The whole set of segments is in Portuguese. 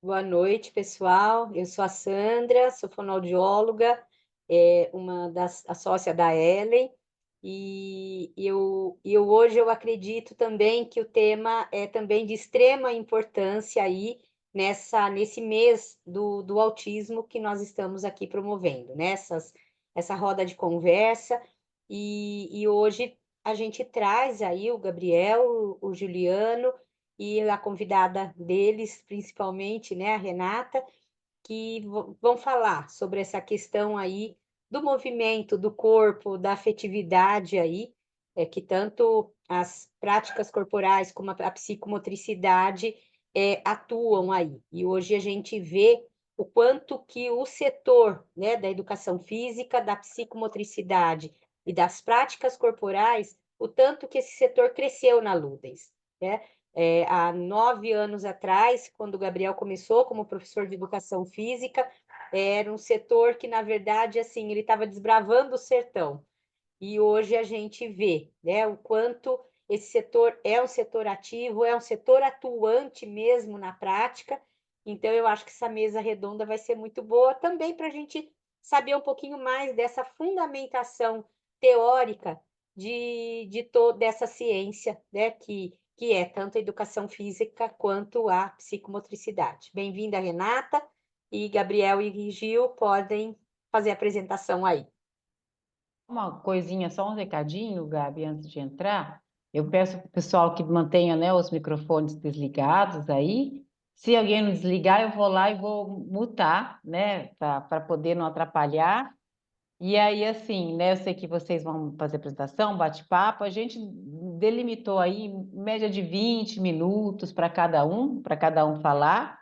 Boa noite, pessoal. Eu sou a Sandra, sou fonoaudióloga, a sócia da Ellen, e hoje eu acredito também que o tema é também de extrema importância aí nesse mês do autismo que nós estamos aqui promovendo, né? Essa roda de conversa, e hoje a gente traz aí o Gabriel, o Juliano, e a convidada deles, principalmente, né, a Renata, que vão falar sobre essa questão aí do movimento, do corpo, da afetividade aí, que tanto as práticas corporais como a psicomotricidade atuam aí. E hoje a gente vê o quanto que o setor, né, da educação física, da psicomotricidade e das práticas corporais, o tanto que esse setor cresceu na Ludens, né? Há 9 anos atrás, quando o Gabriel começou como professor de educação física, era um setor que, na verdade, assim, ele estava desbravando o sertão. E hoje a gente vê, né, o quanto esse setor é um setor ativo, é um setor atuante mesmo na prática. Então, eu acho que essa mesa redonda vai ser muito boa também para a gente saber um pouquinho mais dessa fundamentação teórica dessa ciência, né, que é tanto a educação física quanto a psicomotricidade. Bem-vinda, Renata, e Gabriel e Gil podem fazer a apresentação aí. Uma coisinha, só um recadinho, Gabi, antes de entrar. Eu peço para o pessoal que mantenha, né, os microfones desligados aí. Se alguém não desligar, eu vou lá e vou mutar, né, para poder não atrapalhar. E aí, assim, né, eu sei que vocês vão fazer apresentação, bate-papo. A gente delimitou aí média de 20 minutos para cada um falar.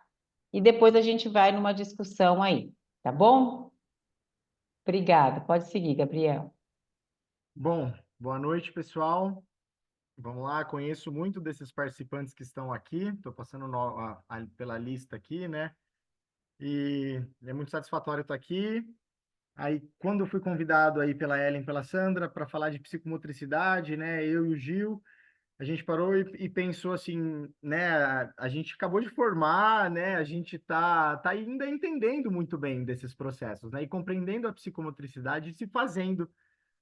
E depois a gente vai numa discussão aí, tá bom? Obrigada. Pode seguir, Gabriel. Bom, boa noite, pessoal. Vamos lá, conheço muito desses participantes que estão aqui, estou passando pela lista aqui, né? E é muito satisfatório estar aqui. Aí, quando eu fui convidado aí pela Ellen, pela Sandra, para falar de psicomotricidade, né? Eu e o Gil, a gente parou e pensou assim, né? A gente acabou de formar, né? A gente tá ainda entendendo muito bem desses processos, né? E compreendendo a psicomotricidade e se fazendo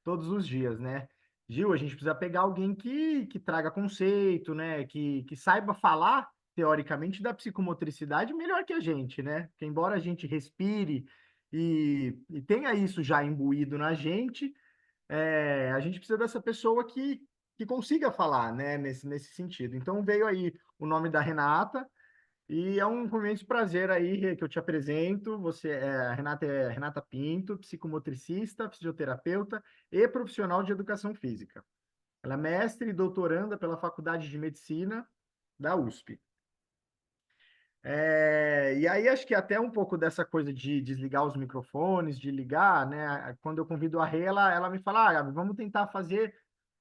todos os dias, né? Gil, a gente precisa pegar alguém que traga conceito, né? Que saiba falar, teoricamente, da psicomotricidade melhor que a gente, né? Porque embora a gente respire e tenha isso já imbuído na gente, a gente precisa dessa pessoa que consiga falar, né? Nesse sentido. Então veio aí o nome da Renata, e é um imenso prazer aí que eu te apresento. A Renata é Renata Pinto, psicomotricista, fisioterapeuta e profissional de educação física. Ela é mestre e doutoranda pela Faculdade de Medicina da USP. E aí acho que até um pouco dessa coisa de desligar os microfones, de ligar, né? Quando eu convido a Rê, ela me fala, Gabi, vamos tentar fazer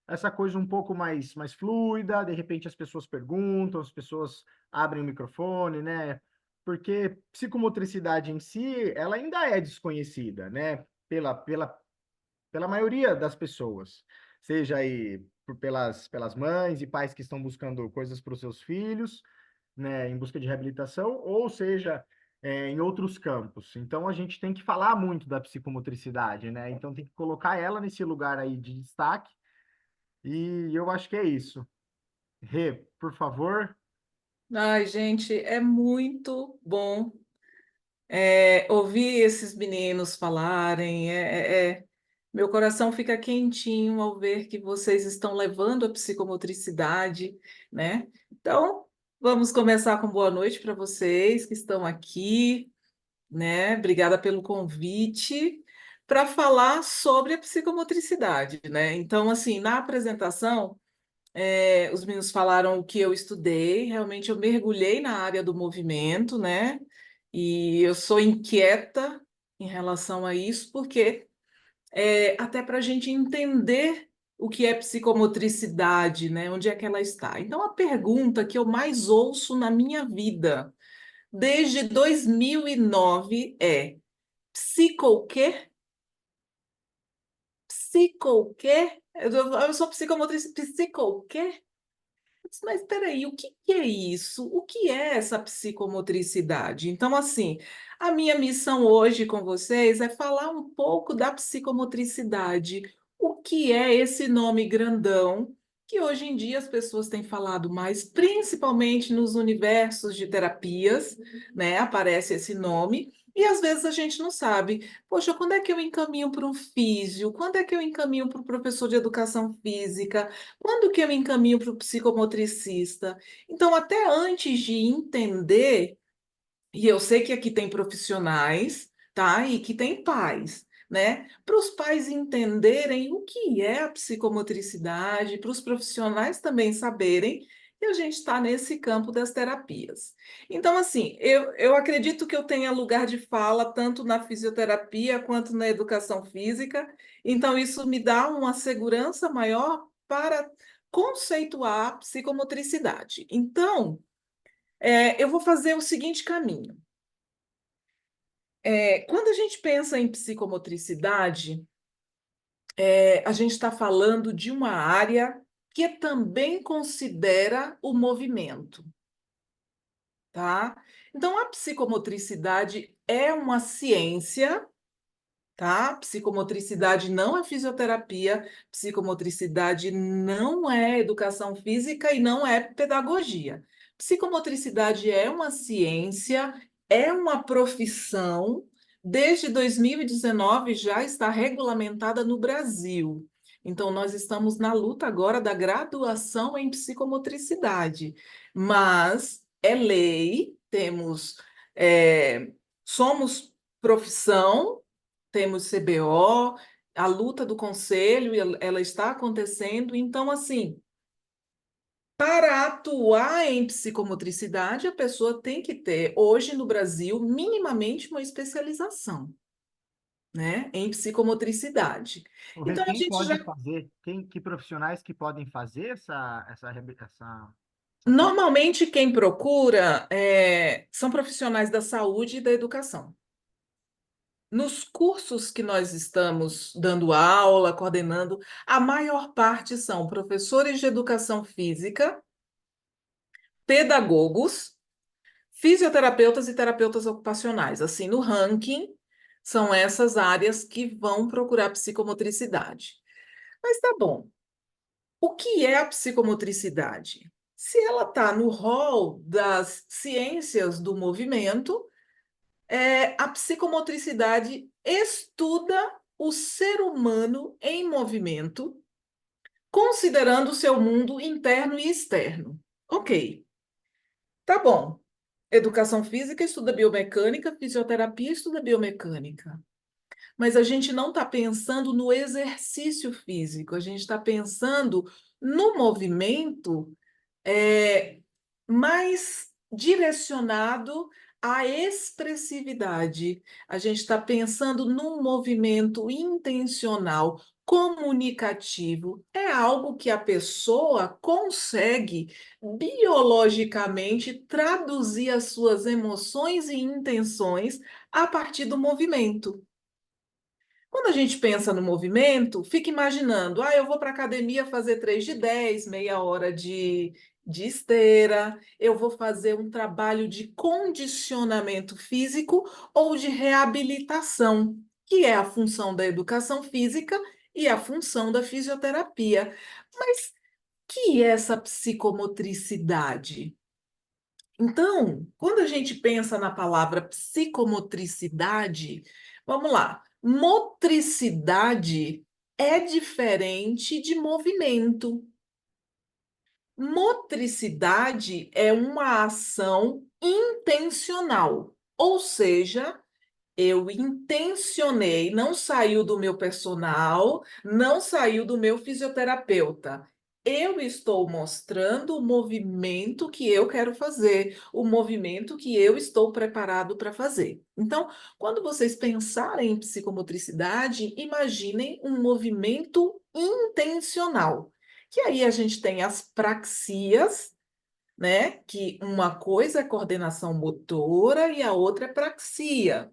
essa coisa um pouco mais fluida, de repente as pessoas perguntam, as pessoas abrem o microfone, né? Porque psicomotricidade em si, ela ainda é desconhecida, né? Pela maioria das pessoas, seja aí pelas mães e pais que estão buscando coisas para os seus filhos, né, em busca de reabilitação, ou seja, em outros campos. Então, a gente tem que falar muito da psicomotricidade, né? Então, tem que colocar ela nesse lugar aí de destaque, e eu acho que é isso. Rê, por favor. Ai, gente, é muito bom ouvir esses meninos falarem. Meu coração fica quentinho ao ver que vocês estão levando a psicomotricidade, né? Então, vamos começar com boa noite para vocês que estão aqui, né? Obrigada pelo convite para falar sobre a psicomotricidade, né? Então, assim, na apresentação. Os meninos falaram o que eu estudei, realmente eu mergulhei na área do movimento, né? E eu sou inquieta em relação a isso, porque até para a gente entender o que é psicomotricidade, né? Onde é que ela está? Então, a pergunta que eu mais ouço na minha vida, desde 2009, é: psico o quê? Psico o quê? Eu sou psicomotriz, psico o quê? Mas espera aí, o que que é isso? O que é essa psicomotricidade? Então, assim, a minha missão hoje com vocês é falar um pouco da psicomotricidade. O que é esse nome grandão que hoje em dia as pessoas têm falado mais, principalmente nos universos de terapias, né? Aparece esse nome. E às vezes a gente não sabe, poxa, quando é que eu encaminho para um físio? Quando é que eu encaminho para o professor de educação física? Quando que eu encaminho para o psicomotricista? Então, até antes de entender, e eu sei que aqui tem profissionais, tá? E que tem pais, né? Para os pais entenderem o que é a psicomotricidade, para os profissionais também saberem que a gente está nesse campo das terapias. Então, assim, eu acredito que eu tenha lugar de fala tanto na fisioterapia quanto na educação física, então isso me dá uma segurança maior para conceituar a psicomotricidade. Então, eu vou fazer o seguinte caminho. Quando a gente pensa em psicomotricidade, a gente está falando de uma área que também considera o movimento, tá? Então, a psicomotricidade é uma ciência, tá? Psicomotricidade não é fisioterapia, psicomotricidade não é educação física e não é pedagogia. Psicomotricidade é uma ciência, é uma profissão. Desde 2019 já está regulamentada no Brasil. Então, nós estamos na luta agora da graduação em psicomotricidade, mas é lei, somos profissão, temos CBO, a luta do conselho, ela está acontecendo. Então, assim, para atuar em psicomotricidade, a pessoa tem que ter, hoje no Brasil, minimamente uma especialização, né, em psicomotricidade. Então, a Quem gente pode já. fazer? Que profissionais que podem fazer essa Normalmente, quem procura são profissionais da saúde e da educação. Nos cursos que nós estamos dando aula, coordenando, a maior parte são professores de educação física, pedagogos, fisioterapeutas e terapeutas ocupacionais. Assim, no ranking, são essas áreas que vão procurar psicomotricidade. Mas tá bom. O que é a psicomotricidade? Se ela está no rol das ciências do movimento, a psicomotricidade estuda o ser humano em movimento, considerando o seu mundo interno e externo. Ok, tá bom. Educação física estuda biomecânica, fisioterapia estuda biomecânica. Mas a gente não está pensando no exercício físico, a gente está pensando no movimento mais direcionado à expressividade. A gente está pensando num movimento intencional, comunicativo. É algo que a pessoa consegue biologicamente traduzir as suas emoções e intenções a partir do movimento. Quando a gente pensa no movimento, fica imaginando, eu vou para a academia fazer 3 de 10, meia hora de esteira, eu vou fazer um trabalho de condicionamento físico ou de reabilitação, que é a função da educação física e a função da fisioterapia. Mas que é essa psicomotricidade? Então, quando a gente pensa na palavra psicomotricidade, vamos lá. Motricidade é diferente de movimento. Motricidade é uma ação intencional, ou seja, eu intencionei, não saiu do meu personal, não saiu do meu fisioterapeuta. Eu estou mostrando o movimento que eu quero fazer, o movimento que eu estou preparado para fazer. Então, quando vocês pensarem em psicomotricidade, imaginem um movimento intencional. Que aí a gente tem as praxias, né? Que uma coisa é coordenação motora e a outra é praxia.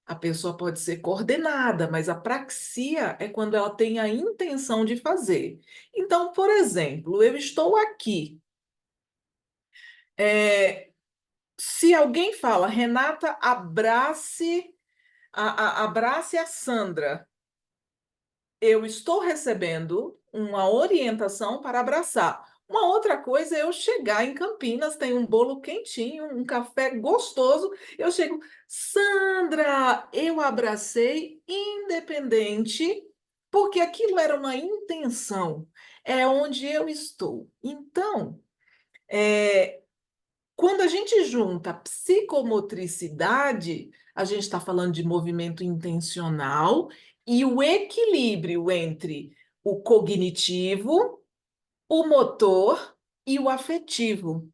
A pessoa pode ser coordenada, mas a praxia é quando ela tem a intenção de fazer. Então, por exemplo, eu estou aqui, Se alguém fala, Renata, abrace a Sandra, eu estou recebendo uma orientação para abraçar. Uma outra coisa é eu chegar em Campinas, tem um bolo quentinho, um café gostoso, eu chego, Sandra, eu abracei independente, porque aquilo era uma intenção, é onde eu estou. Então, quando a gente junta psicomotricidade, a gente está falando de movimento intencional e o equilíbrio entre o cognitivo, o motor e o afetivo.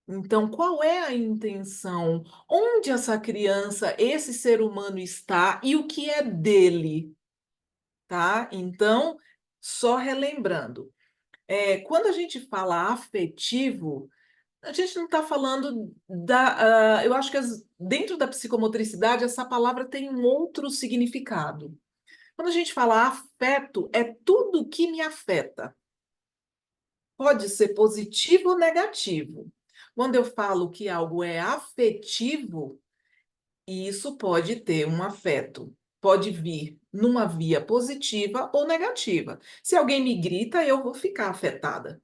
Então, qual é a intenção? Onde essa criança, esse ser humano está e o que é dele, tá? Então, só relembrando, quando a gente fala afetivo, a gente não está falando eu acho que dentro da psicomotricidade essa palavra tem um outro significado. Quando a gente fala afeto, é tudo que me afeta. Pode ser positivo ou negativo. Quando eu falo que algo é afetivo, isso pode ter um afeto. Pode vir numa via positiva ou negativa. Se alguém me grita, eu vou ficar afetada.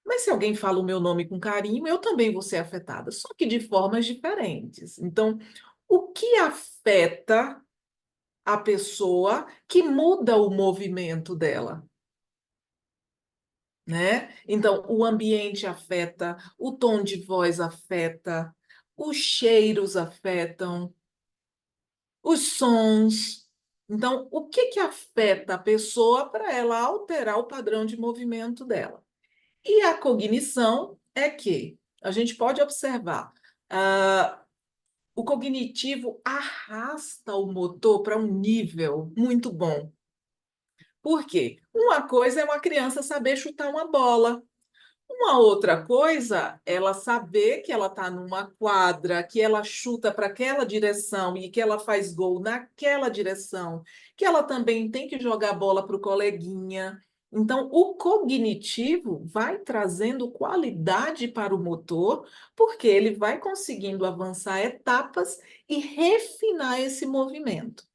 Mas se alguém fala o meu nome com carinho, eu também vou ser afetada, só que de formas diferentes. Então, o que afeta a pessoa que muda o movimento dela, né? Então, o ambiente afeta, o tom de voz afeta, os cheiros afetam, os sons. Então, o que que afeta a pessoa para ela alterar o padrão de movimento dela? E a cognição é que a gente pode observar, o cognitivo arrasta o motor para um nível muito bom. Por quê? Uma coisa é uma criança saber chutar uma bola. Uma outra coisa, ela saber que ela está numa quadra, que ela chuta para aquela direção e que ela faz gol naquela direção, que ela também tem que jogar bola para o coleguinha. Então, o cognitivo vai trazendo qualidade para o motor, porque ele vai conseguindo avançar etapas e refinar esse movimento.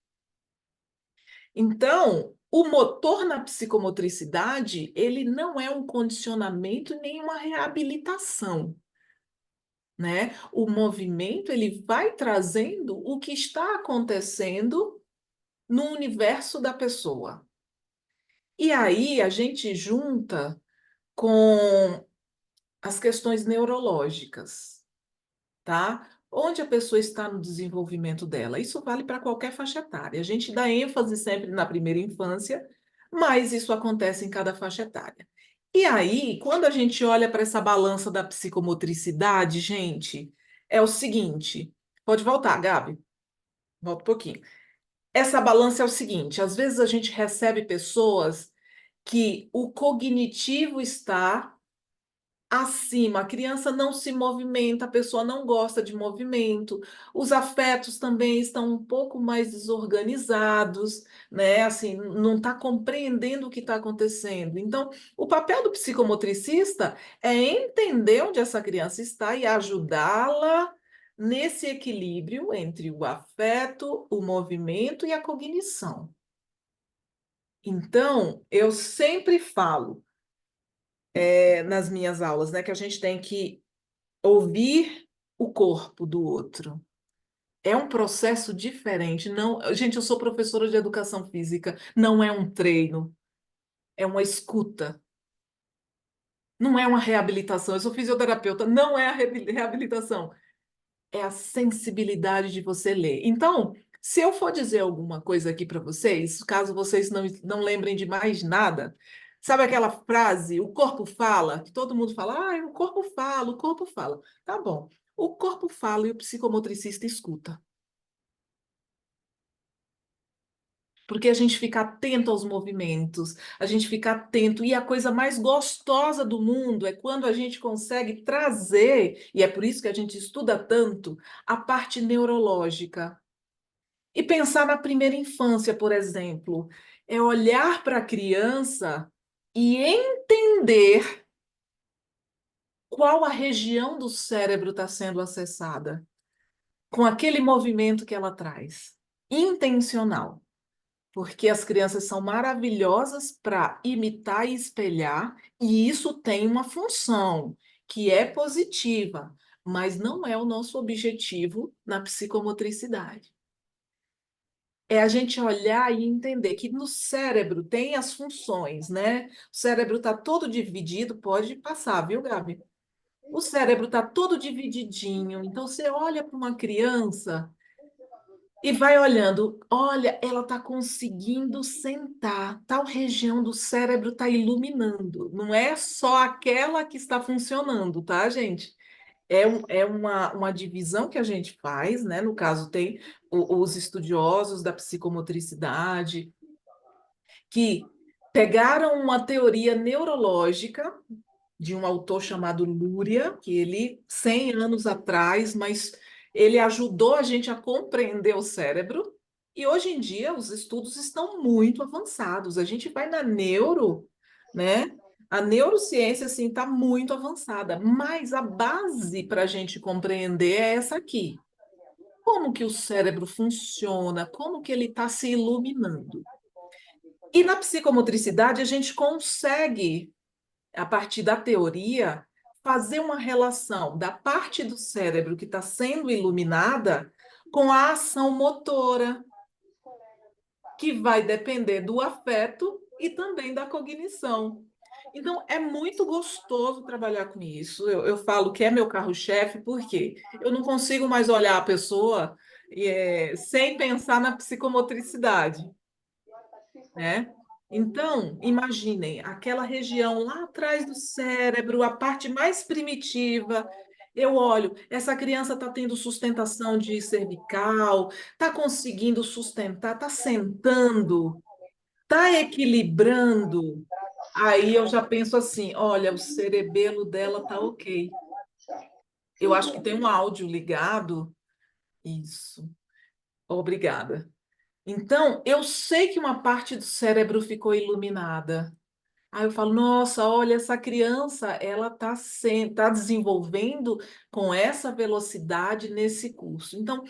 Então, o motor na psicomotricidade, ele não é um condicionamento nem uma reabilitação, né? O movimento, ele vai trazendo o que está acontecendo no universo da pessoa. E aí a gente junta com as questões neurológicas, tá? Onde a pessoa está no desenvolvimento dela. Isso vale para qualquer faixa etária. A gente dá ênfase sempre na primeira infância, mas isso acontece em cada faixa etária. E aí, quando a gente olha para essa balança da psicomotricidade, gente, é o seguinte. Pode voltar, Gabi. Volta um pouquinho. Essa balança é o seguinte: às vezes a gente recebe pessoas que o cognitivo está acima, a criança não se movimenta, a pessoa não gosta de movimento, os afetos também estão um pouco mais desorganizados, né? Assim, não está compreendendo o que está acontecendo. Então, o papel do psicomotricista é entender onde essa criança está e ajudá-la nesse equilíbrio entre o afeto, o movimento e a cognição. Então, eu sempre falo, nas minhas aulas, né, que a gente tem que ouvir o corpo do outro. É um processo diferente. Não, gente, eu sou professora de educação física, não é um treino, é uma escuta. Não é uma reabilitação. Eu sou fisioterapeuta, não é a reabilitação. É a sensibilidade de você ler. Então, se eu for dizer alguma coisa aqui para vocês, caso vocês não lembrem de mais nada, sabe aquela frase, o corpo fala, que todo mundo fala, o corpo fala, o corpo fala. Tá bom. O corpo fala e o psicomotricista escuta. Porque a gente fica atento aos movimentos, a gente fica atento. E a coisa mais gostosa do mundo é quando a gente consegue trazer, e é por isso que a gente estuda tanto, a parte neurológica. E pensar na primeira infância, por exemplo, é olhar para a criança e entender qual a região do cérebro está sendo acessada com aquele movimento que ela traz. Intencional. Porque as crianças são maravilhosas para imitar e espelhar, e isso tem uma função que é positiva, mas não é o nosso objetivo na psicomotricidade. É a gente olhar e entender que no cérebro tem as funções, né? O cérebro está todo dividido, pode passar, viu, Gabi? O cérebro está todo divididinho. Então, você olha para uma criança e vai olhando, olha, ela está conseguindo sentar, tal região do cérebro está iluminando. Não é só aquela que está funcionando, tá, gente? É uma divisão que a gente faz, né? No caso, tem os estudiosos da psicomotricidade que pegaram uma teoria neurológica de um autor chamado Luria, que ele, 100 anos atrás, mas ele ajudou a gente a compreender o cérebro, e hoje em dia os estudos estão muito avançados. A gente vai na neuro, né? A neurociência, assim, está muito avançada, mas a base para a gente compreender é essa aqui. Como que o cérebro funciona, como que ele está se iluminando. E na psicomotricidade a gente consegue a partir da teoria, fazer uma relação da parte do cérebro que está sendo iluminada com a ação motora, que vai depender do afeto e também da cognição. Então, é muito gostoso trabalhar com isso. Eu falo que é meu carro-chefe, porque eu não consigo mais olhar a pessoa sem pensar na psicomotricidade, né? Então, imaginem aquela região lá atrás do cérebro, a parte mais primitiva. Eu olho, essa criança está tendo sustentação de cervical, está conseguindo sustentar, está sentando, está equilibrando. Aí eu já penso assim: olha, o cerebelo dela está ok. Eu acho que tem um áudio ligado. Isso. Obrigada. Então, eu sei que uma parte do cérebro ficou iluminada. Aí eu falo, nossa, olha, essa criança, ela tá desenvolvendo com essa velocidade nesse curso. Então,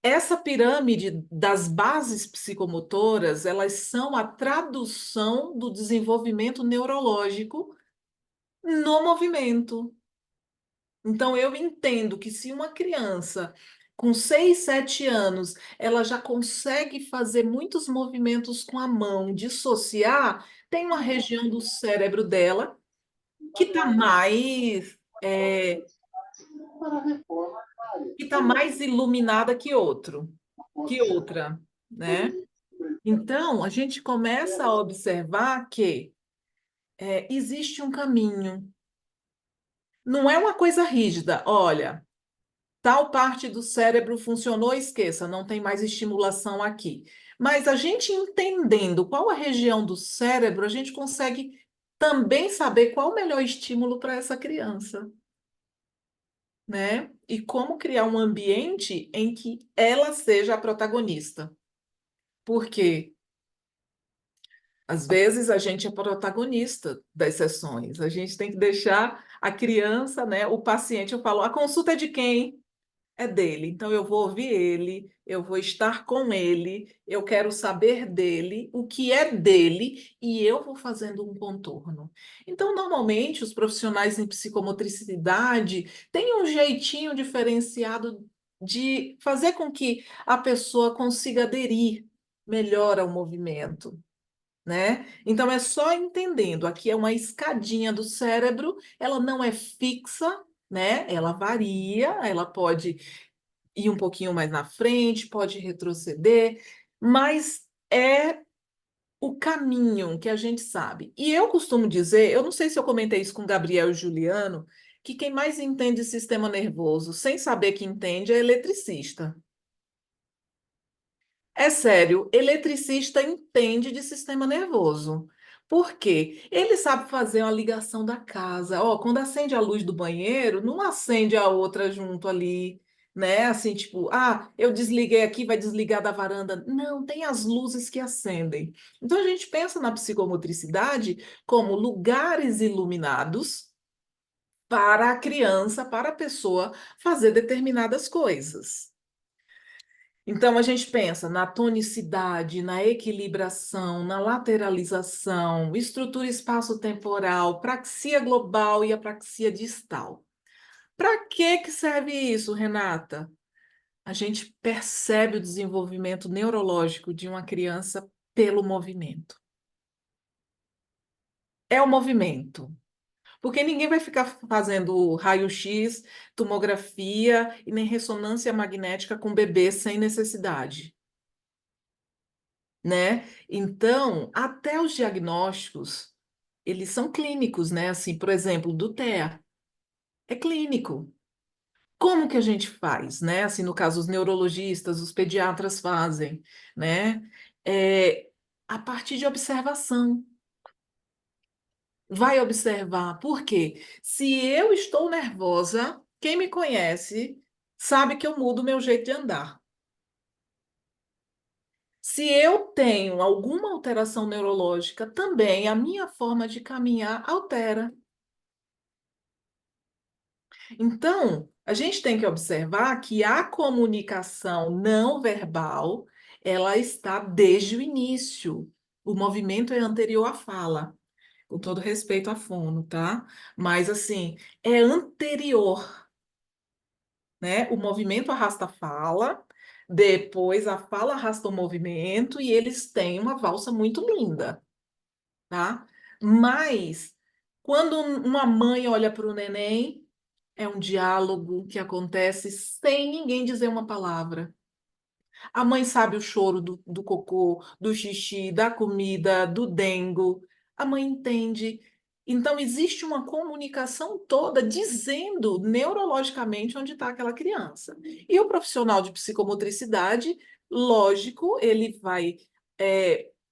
essa pirâmide das bases psicomotoras, elas são a tradução do desenvolvimento neurológico no movimento. Então, eu entendo que se uma criança com 6, 7 anos, ela já consegue fazer muitos movimentos com a mão, dissociar, tem uma região do cérebro dela que está mais iluminada que outra, né? Então, a gente começa a observar que existe um caminho. Não é uma coisa rígida. Olha, tal parte do cérebro funcionou, esqueça, não tem mais estimulação aqui. Mas a gente entendendo qual a região do cérebro, a gente consegue também saber qual o melhor estímulo para essa criança, né? E como criar um ambiente em que ela seja a protagonista. Porque às vezes a gente é protagonista das sessões. A gente tem que deixar a criança, né, o paciente, eu falo, a consulta é de quem? É dele. Então eu vou ouvir ele, eu vou estar com ele, eu quero saber dele, o que é dele, e eu vou fazendo um contorno. Então, normalmente, os profissionais em psicomotricidade têm um jeitinho diferenciado de fazer com que a pessoa consiga aderir melhor ao movimento. Né? Então é só entendendo, aqui é uma escadinha do cérebro, ela não é fixa, né? Ela varia, ela pode ir um pouquinho mais na frente, pode retroceder, mas é o caminho que a gente sabe. E eu costumo dizer, eu não sei se eu comentei isso com Gabriel e Juliano, que quem mais entende sistema nervoso sem saber que entende é eletricista. É sério, eletricista entende de sistema nervoso. Por quê? Ele sabe fazer uma ligação da casa. Ó, quando acende a luz do banheiro, não acende a outra junto ali, né? Assim, tipo, ah, eu desliguei aqui, vai desligar da varanda. Não, tem as luzes que acendem. Então a gente pensa na psicomotricidade como lugares iluminados para a criança, para a pessoa fazer determinadas coisas. Então, a gente pensa na tonicidade, na equilibração, na lateralização, estrutura espaço-temporal, praxia global e apraxia distal. Para que serve isso, Renata? A gente percebe o desenvolvimento neurológico de uma criança pelo movimento. É o movimento. Porque ninguém vai ficar fazendo raio-x, tomografia e nem ressonância magnética com bebê sem necessidade, né? Então, até os diagnósticos, eles são clínicos, né? Assim, por exemplo, do TEA, é clínico. Como que a gente faz, né? Assim, no caso, os neurologistas, os pediatras fazem, né? A partir de observação. Vai observar. Por quê? Se eu estou nervosa, quem me conhece sabe que eu mudo meu jeito de andar. Se eu tenho alguma alteração neurológica, também a minha forma de caminhar altera. Então, a gente tem que observar que a comunicação não verbal, ela está desde o início. O movimento é anterior à fala, com todo respeito à fono, tá? Mas, assim, é anterior, né? O movimento arrasta a fala, depois a fala arrasta o movimento e eles têm uma valsa muito linda, tá? Mas, quando uma mãe olha para o neném, é um diálogo que acontece sem ninguém dizer uma palavra. A mãe sabe o choro do cocô, do xixi, da comida, do dengo. A mãe entende. Então, existe uma comunicação toda dizendo neurologicamente onde está aquela criança. E o profissional de psicomotricidade, lógico, ele vai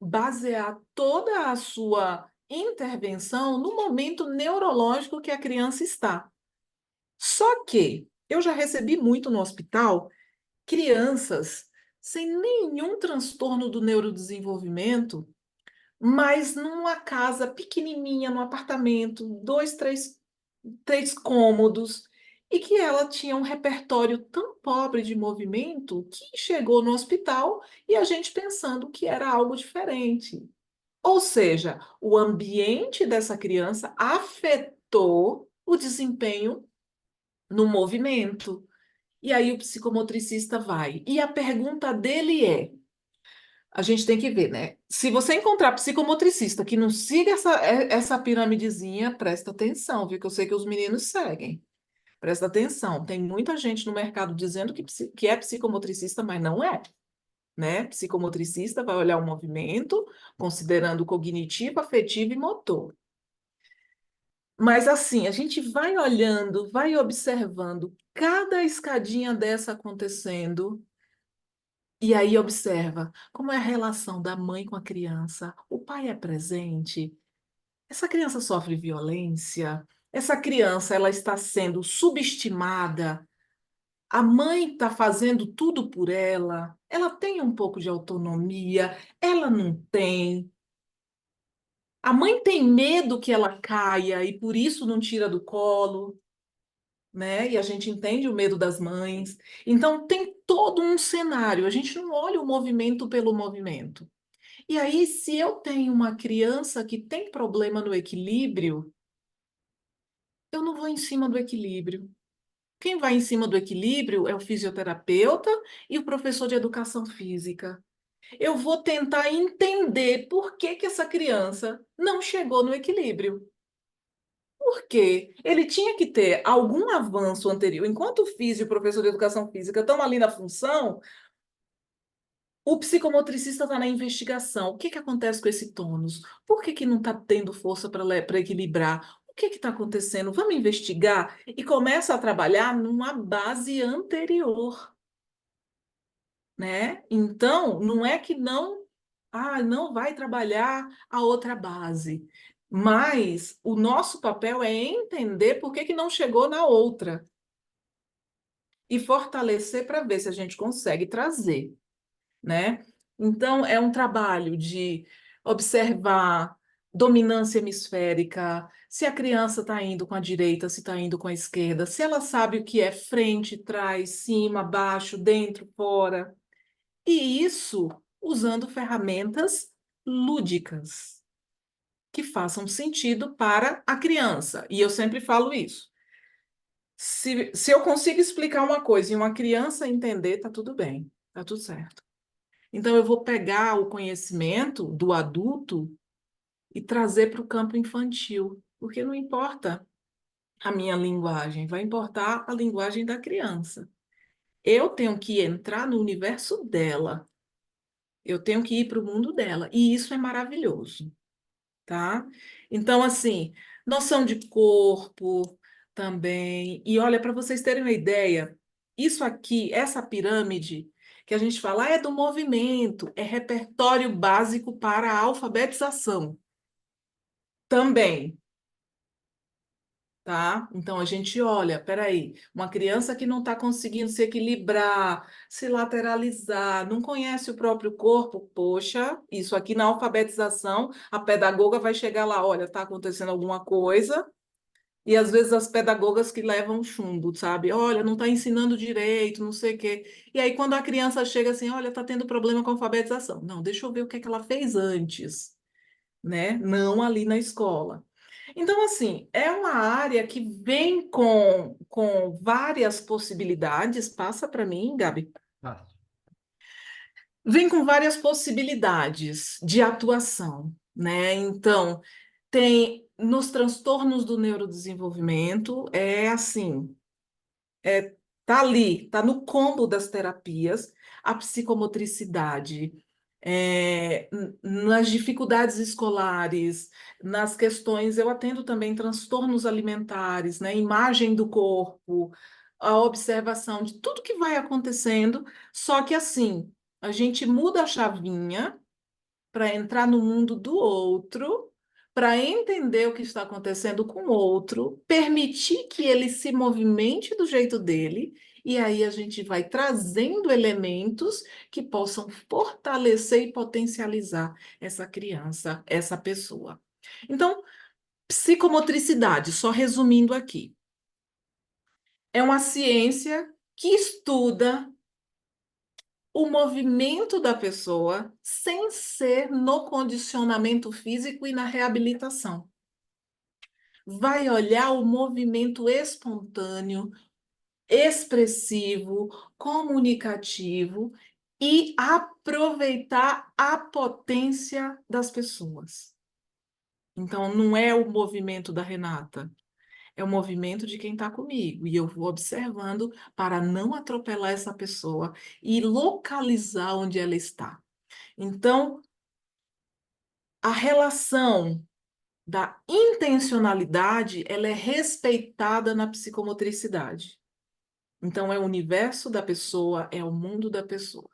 basear toda a sua intervenção no momento neurológico que a criança está. Só que eu já recebi muito no hospital crianças sem nenhum transtorno do neurodesenvolvimento, mas numa casa pequenininha, num apartamento, três cômodos, e que ela tinha um repertório tão pobre de movimento que chegou no hospital e a gente pensando que era algo diferente. Ou seja, o ambiente dessa criança afetou o desempenho no movimento. E aí o psicomotricista vai. E a pergunta dele é: a gente tem que ver, né? Se você encontrar psicomotricista que não siga essa piramidezinha, presta atenção, viu? Que eu sei que os meninos seguem. Presta atenção. Tem muita gente no mercado dizendo que é psicomotricista, mas não é. Né? Psicomotricista vai olhar o movimento, considerando cognitivo, afetivo e motor. Mas assim, a gente vai olhando, vai observando cada escadinha dessa acontecendo, e aí observa como é a relação da mãe com a criança. O pai é presente? Essa criança sofre violência? Essa criança ela está sendo subestimada? A mãe está fazendo tudo por ela? Ela tem um pouco de autonomia? Ela não tem? A mãe tem medo que ela caia e por isso não tira do colo, né? E a gente entende o medo das mães. Então, tem todo um cenário. A gente não olha o movimento pelo movimento. E aí, se eu tenho uma criança que tem problema no equilíbrio, eu não vou em cima do equilíbrio. Quem vai em cima do equilíbrio é o fisioterapeuta e o professor de educação física. Eu vou tentar entender por que que essa criança não chegou no equilíbrio. Porque ele tinha que ter algum avanço anterior. Enquanto o físio e o professor de educação física estão ali na função, o psicomotricista está na investigação. O que que acontece com esse tônus? Por que que não está tendo força para equilibrar? O que está acontecendo? Vamos investigar e começa a trabalhar numa base anterior, né? Então, não é que não vai trabalhar a outra base, mas o nosso papel é entender por que que não chegou na outra e fortalecer para ver se a gente consegue trazer, né? Então, é um trabalho de observar dominância hemisférica, se a criança está indo com a direita, se está indo com a esquerda, se ela sabe o que é frente, trás, cima, baixo, dentro, fora. E isso usando ferramentas lúdicas que façam sentido para a criança. E eu sempre falo isso. Se eu consigo explicar uma coisa e uma criança entender, tá tudo bem, tá tudo certo. Então, eu vou pegar o conhecimento do adulto e trazer para o campo infantil, porque não importa a minha linguagem, vai importar a linguagem da criança. Eu tenho que entrar no universo dela, eu tenho que ir para o mundo dela, e isso é maravilhoso, tá? Então, assim, noção de corpo também. E olha, para vocês terem uma ideia, isso aqui, essa pirâmide que a gente fala, é do movimento, é repertório básico para a alfabetização também. Tá? Então a gente olha, peraí, uma criança que não está conseguindo se equilibrar, se lateralizar, não conhece o próprio corpo, poxa, isso aqui na alfabetização, a pedagoga vai chegar lá, olha, está acontecendo alguma coisa, e às vezes as pedagogas que levam chumbo, sabe? Olha, não está ensinando direito, não sei o quê. E aí quando a criança chega assim, olha, está tendo problema com a alfabetização. Não, deixa eu ver o que é que ela fez antes, né? Não ali na escola. Então, assim, é uma área que vem com várias possibilidades. Passa para mim, Gabi. Fácil. Vem com várias possibilidades de atuação, né? Então, tem nos transtornos do neurodesenvolvimento, é assim, tá ali, tá no combo das terapias, a psicomotricidade, nas dificuldades escolares, nas questões, eu atendo também transtornos alimentares, né, imagem do corpo, a observação de tudo que vai acontecendo, só que assim, a gente muda a chavinha para entrar no mundo do outro, para entender o que está acontecendo com o outro, permitir que ele se movimente do jeito dele, e aí a gente vai trazendo elementos que possam fortalecer e potencializar essa criança, essa pessoa. Então, psicomotricidade, só resumindo aqui, é uma ciência que estuda o movimento da pessoa sem ser no condicionamento físico e na reabilitação. Vai olhar o movimento espontâneo, expressivo, comunicativo e aproveitar a potência das pessoas. Então, não é o movimento da Renata, é o movimento de quem está comigo. E eu vou observando para não atropelar essa pessoa e localizar onde ela está. Então, a relação da intencionalidade, ela é respeitada na psicomotricidade. Então, é o universo da pessoa, é o mundo da pessoa.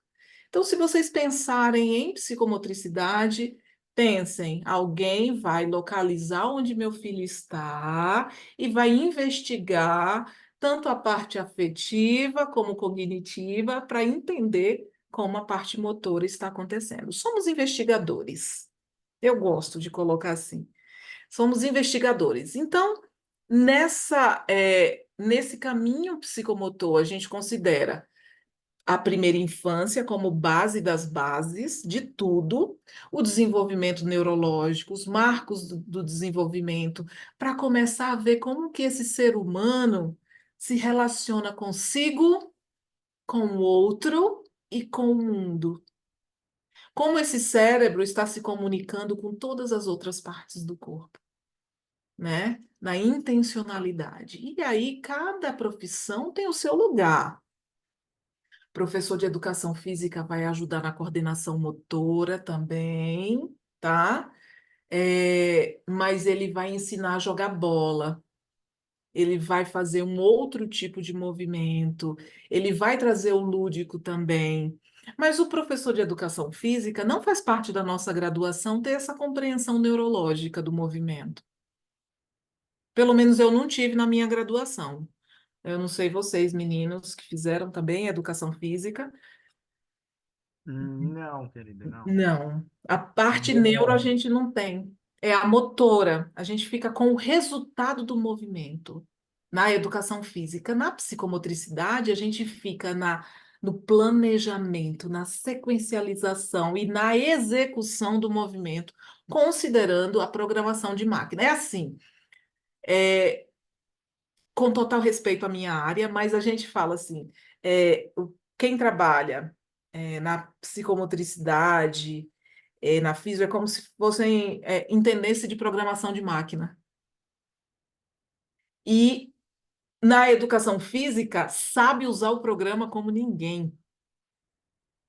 Então, se vocês pensarem em psicomotricidade, pensem, alguém vai localizar onde meu filho está e vai investigar tanto a parte afetiva como cognitiva para entender como a parte motora está acontecendo. Somos investigadores. Eu gosto de colocar assim. Somos investigadores. Então, nesse caminho psicomotor, a gente considera a primeira infância como base das bases de tudo, o desenvolvimento neurológico, os marcos do desenvolvimento, para começar a ver como que esse ser humano se relaciona consigo, com o outro e com o mundo. Como esse cérebro está se comunicando com todas as outras partes do corpo, né? Na intencionalidade. E aí, cada profissão tem o seu lugar. Professor de educação física vai ajudar na coordenação motora também, tá? Mas ele vai ensinar a jogar bola, ele vai fazer um outro tipo de movimento, ele vai trazer o lúdico também. Mas o professor de educação física não faz parte da nossa graduação ter essa compreensão neurológica do movimento. Pelo menos eu não tive na minha graduação. Eu não sei vocês, meninos, que fizeram também educação física. Não, querida, não. Não. A parte neuro a Não. gente não tem. é a motora. A gente fica com o resultado do movimento. Na educação física, na psicomotricidade, a gente fica no planejamento, na sequencialização e na execução do movimento, considerando a programação de máquina. É assim, com total respeito à minha área, mas a gente fala assim, quem trabalha na psicomotricidade, na física, é como se fossem entendesse de programação de máquina. E na educação física, sabe usar o programa como ninguém,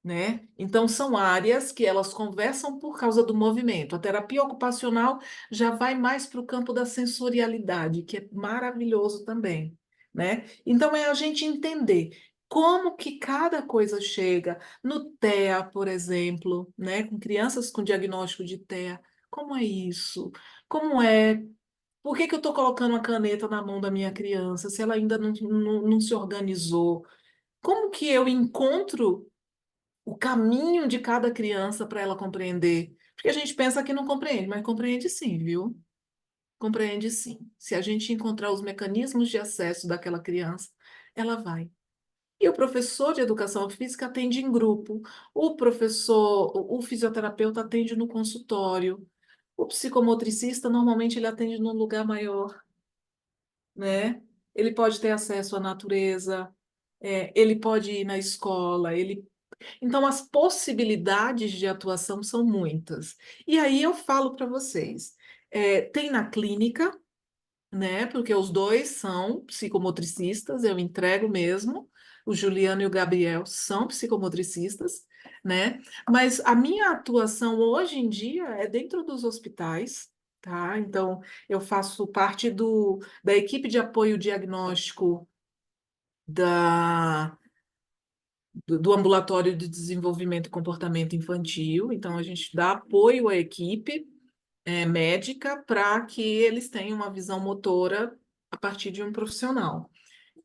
né? Então, são áreas que elas conversam por causa do movimento. A terapia ocupacional já vai mais para o campo da sensorialidade, que é maravilhoso também, né? Então, é a gente entender como que cada coisa chega no TEA, por exemplo, né? Com crianças com diagnóstico de TEA. Como é isso? Como é? Por que que eu estou colocando a caneta na mão da minha criança se ela ainda não se organizou? Como que eu encontro o caminho de cada criança para ela compreender? Porque a gente pensa que não compreende, mas compreende sim, viu? Compreende sim. Se a gente encontrar os mecanismos de acesso daquela criança, ela vai. E o professor de educação física atende em grupo, o professor, o fisioterapeuta atende no consultório, o psicomotricista normalmente ele atende num lugar maior, né? Ele pode ter acesso à natureza, ele pode ir na escola, então as possibilidades de atuação são muitas. E aí eu falo para vocês, tem na clínica, né? Porque os dois são psicomotricistas, eu entrego mesmo. O Juliano e o Gabriel são psicomotricistas, né? Mas a minha atuação hoje em dia é dentro dos hospitais, tá? Então, eu faço parte da equipe de apoio diagnóstico da, do Ambulatório de Desenvolvimento e Comportamento Infantil. Então, a gente dá apoio à equipe médica para que eles tenham uma visão motora a partir de um profissional.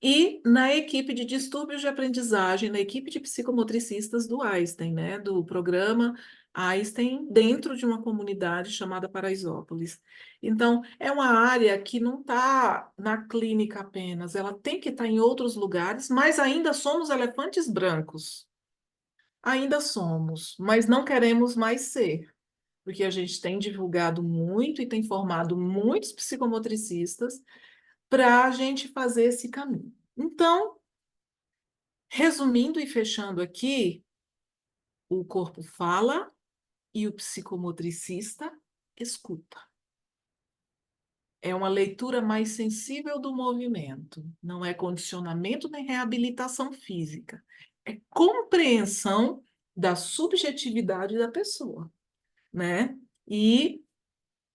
E na equipe de distúrbios de aprendizagem, na equipe de psicomotricistas do Einstein, né, do programa Einstein, dentro de uma comunidade chamada Paraisópolis. Então, é uma área que não está na clínica apenas, ela tem que estar em outros lugares, mas ainda somos elefantes brancos. Ainda somos, mas não queremos mais ser porque a gente tem divulgado muito e tem formado muitos psicomotricistas para a gente fazer esse caminho. Então, resumindo e fechando aqui, o corpo fala e o psicomotricista escuta. É uma leitura mais sensível do movimento, não é condicionamento nem reabilitação física, é compreensão da subjetividade da pessoa, né? E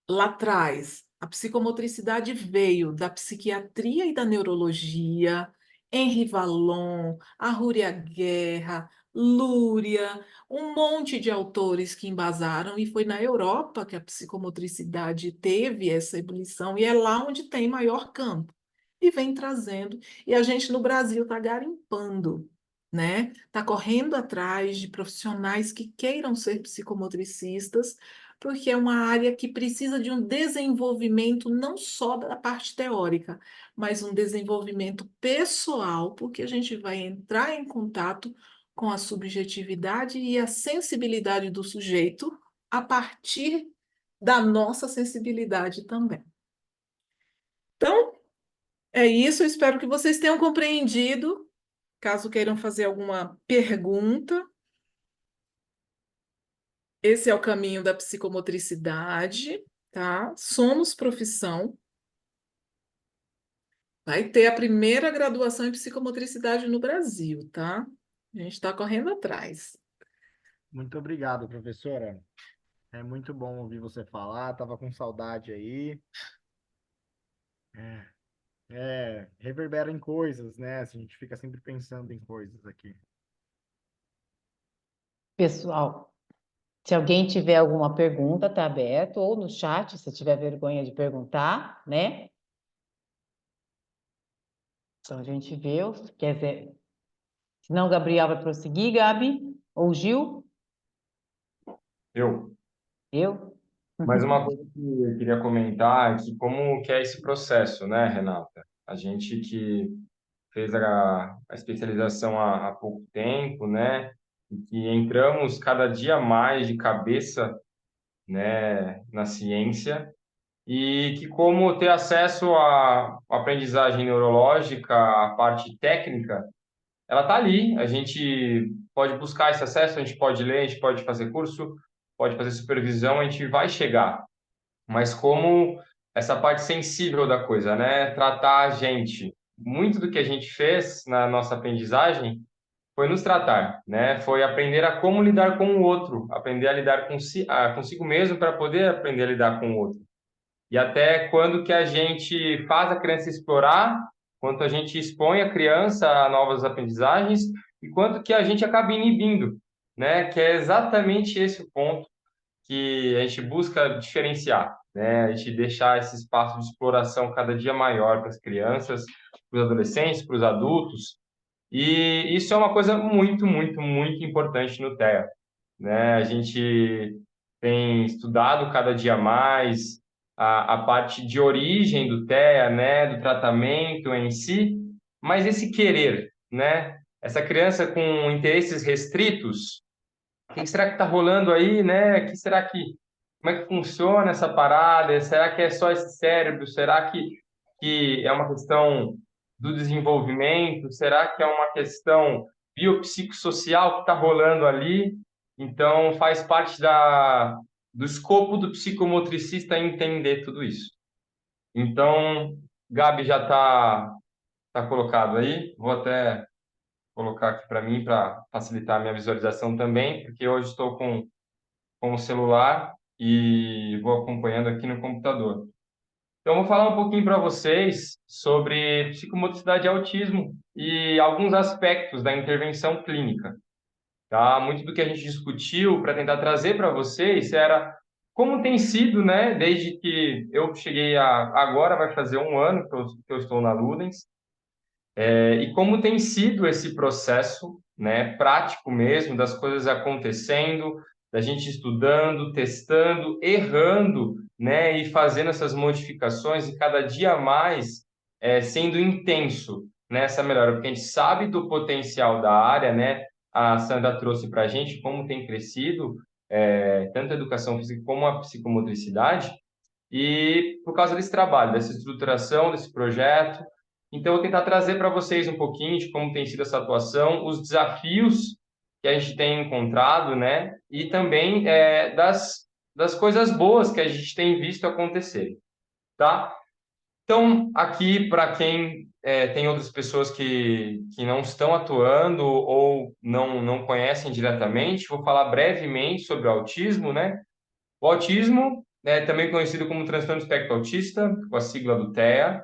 lá atrás, a psicomotricidade veio da psiquiatria e da neurologia, Henri Wallon, Arruria Guerra, Lúria, um monte de autores que embasaram, e foi na Europa que a psicomotricidade teve essa ebulição, e é lá onde tem maior campo. E vem trazendo, e a gente no Brasil está garimpando, né? Está correndo atrás de profissionais que queiram ser psicomotricistas, porque é uma área que precisa de um desenvolvimento não só da parte teórica, mas um desenvolvimento pessoal, porque a gente vai entrar em contato com a subjetividade e a sensibilidade do sujeito a partir da nossa sensibilidade também. Então, é isso, eu espero que vocês tenham compreendido. Caso queiram fazer alguma pergunta, esse é o caminho da psicomotricidade, tá? Somos profissão. Vai ter a primeira graduação em psicomotricidade no Brasil, tá? A gente está correndo atrás. Muito obrigado, professora. É muito bom ouvir você falar. Tava com saudade aí. Reverbera em coisas, né? A gente fica sempre pensando em coisas aqui. Pessoal, se alguém tiver alguma pergunta, está aberto, ou no chat, se tiver vergonha de perguntar, né? Então a gente vê, quer dizer, se não, Gabriel vai prosseguir, Gabi, ou Gil? Eu. Eu? Mas uma coisa que eu queria comentar é que como que é esse processo, né, Renata? A gente que fez a especialização há pouco tempo, né, e que entramos cada dia mais de cabeça, né, na ciência, e que como ter acesso à aprendizagem neurológica, à parte técnica, ela está ali. A gente pode buscar esse acesso, a gente pode ler, a gente pode fazer curso, pode fazer supervisão, a gente vai chegar. Mas como essa parte sensível da coisa, né? Tratar a gente. Muito do que a gente fez na nossa aprendizagem foi nos tratar, né? Foi aprender a como lidar com o outro, aprender a lidar consigo mesmo para poder aprender a lidar com o outro. E até quando que a gente faz a criança explorar, quanto a gente expõe a criança a novas aprendizagens e quanto que a gente acaba inibindo, né? Que é exatamente esse o ponto que a gente busca diferenciar, né? A gente deixar esse espaço de exploração cada dia maior para as crianças, para os adolescentes, para os adultos. E isso é uma coisa muito, muito, muito importante no TEA, né? A gente tem estudado cada dia mais a parte de origem do TEA, né? Do tratamento em si, mas esse querer, né? Essa criança com interesses restritos, o que será que está rolando aí, né? Como é que funciona essa parada? Será que é só esse cérebro? Será que é uma questão do desenvolvimento? Será que é uma questão biopsicossocial que está rolando ali? Então, faz parte do escopo do psicomotricista entender tudo isso. Então, Gabi já tá colocado aí. Vou até colocar aqui para mim, para facilitar a minha visualização também, porque hoje estou com o celular e vou acompanhando aqui no computador. Então, vou falar um pouquinho para vocês sobre psicomotricidade e autismo e alguns aspectos da intervenção clínica. Tá? Muito do que a gente discutiu para tentar trazer para vocês era como tem sido, né, desde que eu cheguei agora, vai fazer um ano que eu estou na Ludens, e como tem sido esse processo, né, prático mesmo, das coisas acontecendo, da gente estudando, testando, errando, né, e fazendo essas modificações e cada dia mais sendo intenso nessa melhora, porque a gente sabe do potencial da área, né? A Sandra trouxe para a gente como tem crescido tanto a educação física como a psicomotricidade, e por causa desse trabalho, dessa estruturação, desse projeto. Então, eu vou tentar trazer para vocês um pouquinho de como tem sido essa atuação, os desafios que a gente tem encontrado, né? E também das coisas boas que a gente tem visto acontecer, tá? Então, aqui, para quem tem outras pessoas que não estão atuando ou não conhecem diretamente, vou falar brevemente sobre o autismo, né? O autismo é também conhecido como transtorno do espectro autista, com a sigla do TEA,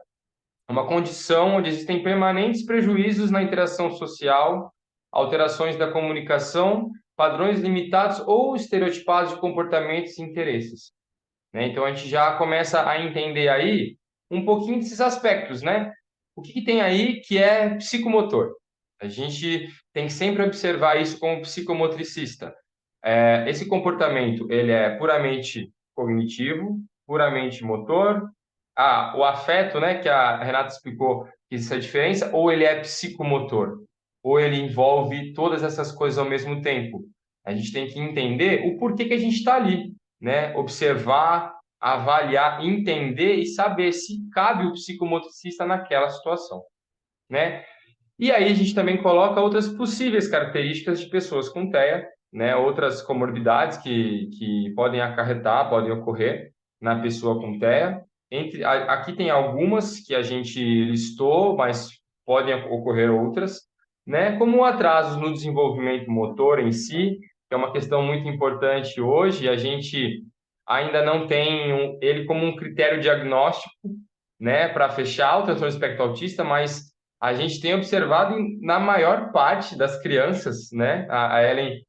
é uma condição onde existem permanentes prejuízos na interação social, alterações da comunicação, padrões limitados ou estereotipados de comportamentos e interesses, né? Então, a gente já começa a entender aí um pouquinho desses aspectos, né? O que tem aí que é psicomotor? A gente tem que sempre observar isso como psicomotricista. Esse comportamento, ele é puramente cognitivo, puramente motor. O afeto, né, que a Renata explicou que isso é a diferença, ou ele é psicomotor, ou ele envolve todas essas coisas ao mesmo tempo. A gente tem que entender o porquê que a gente está ali, né? Observar, avaliar, entender e saber se cabe o psicomotricista naquela situação, né? E aí a gente também coloca outras possíveis características de pessoas com TEA, né? Outras comorbidades que podem acarretar, podem ocorrer na pessoa com TEA. Aqui tem algumas que a gente listou, mas podem ocorrer outras, né? Como atrasos no desenvolvimento motor em si, que é uma questão muito importante hoje, a gente ainda não tem ele como um critério diagnóstico, né, para fechar o transtorno do espectro autista, mas a gente tem observado na maior parte das crianças, né? A Ellen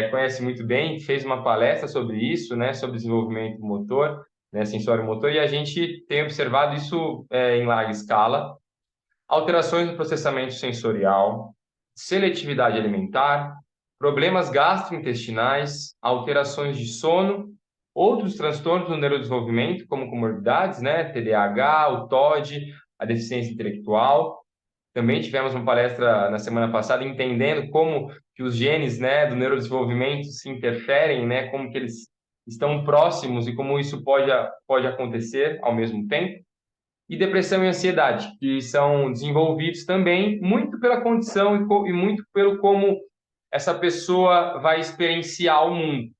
conhece muito bem, fez uma palestra sobre isso, né, sobre desenvolvimento motor, né, sensório-motor, e a gente tem observado isso em larga escala. Alterações no processamento sensorial, seletividade alimentar, problemas gastrointestinais, alterações de sono outros transtornos do neurodesenvolvimento, como comorbidades, né? TDAH, o TOD, a deficiência intelectual. Também tivemos uma palestra na semana passada entendendo como que os genes, né, do neurodesenvolvimento se interferem, né, como que eles estão próximos e como isso pode acontecer ao mesmo tempo. E depressão e ansiedade, que são desenvolvidos também muito pela condição e muito pelo como essa pessoa vai experienciar o mundo,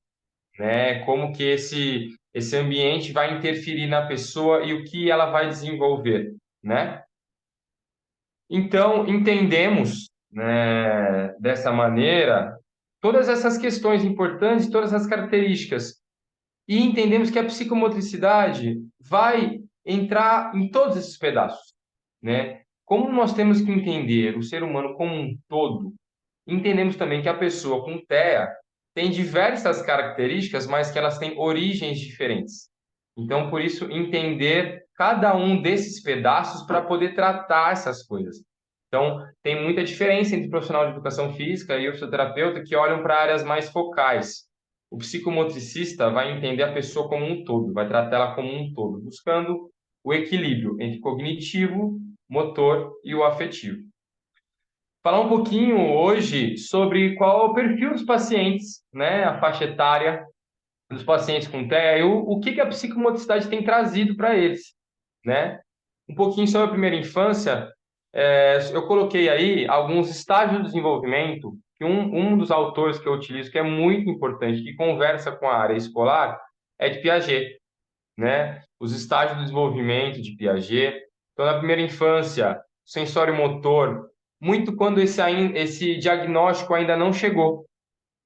né? Como que esse ambiente vai interferir na pessoa e o que ela vai desenvolver, né? Então, entendemos, né, dessa maneira todas essas questões importantes, todas as características, e entendemos que a psicomotricidade vai entrar em todos esses pedaços, né? Como nós temos que entender o ser humano como um todo, entendemos também que a pessoa com TEA tem diversas características, mas que elas têm origens diferentes. Então, por isso, entender cada um desses pedaços para poder tratar essas coisas. Então, tem muita diferença entre o profissional de educação física e o fisioterapeuta que olham para áreas mais focais. O psicomotricista vai entender a pessoa como um todo, vai tratar ela como um todo, buscando o equilíbrio entre cognitivo, motor e o afetivo. Falar um pouquinho hoje sobre qual é o perfil dos pacientes, né, a faixa etária dos pacientes com TEA e o que a psicomotricidade tem trazido para eles, né? Um pouquinho sobre a primeira infância, eu coloquei aí alguns estágios do desenvolvimento, que um dos autores que eu utilizo, que é muito importante, que conversa com a área escolar, é de Piaget, né? Os estágios do desenvolvimento de Piaget. Então, na primeira infância, sensório motor, muito quando esse diagnóstico ainda não chegou,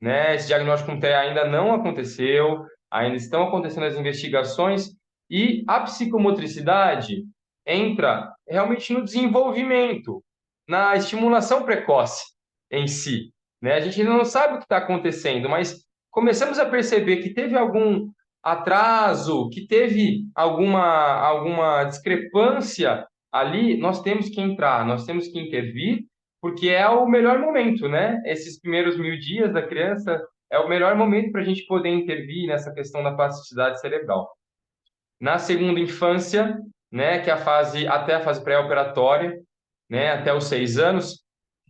né? Esse diagnóstico com TEA ainda não aconteceu, ainda estão acontecendo as investigações, e a psicomotricidade entra realmente no desenvolvimento, na estimulação precoce em si, né? A gente ainda não sabe o que está acontecendo, mas começamos a perceber que teve algum atraso, que teve alguma discrepância ali, nós temos que entrar, nós temos que intervir, porque é o melhor momento, né? Esses primeiros 1000 dias da criança é o melhor momento para a gente poder intervir nessa questão da plasticidade cerebral. Na segunda infância, né, que é até a fase pré-operatória, né, até os 6 anos,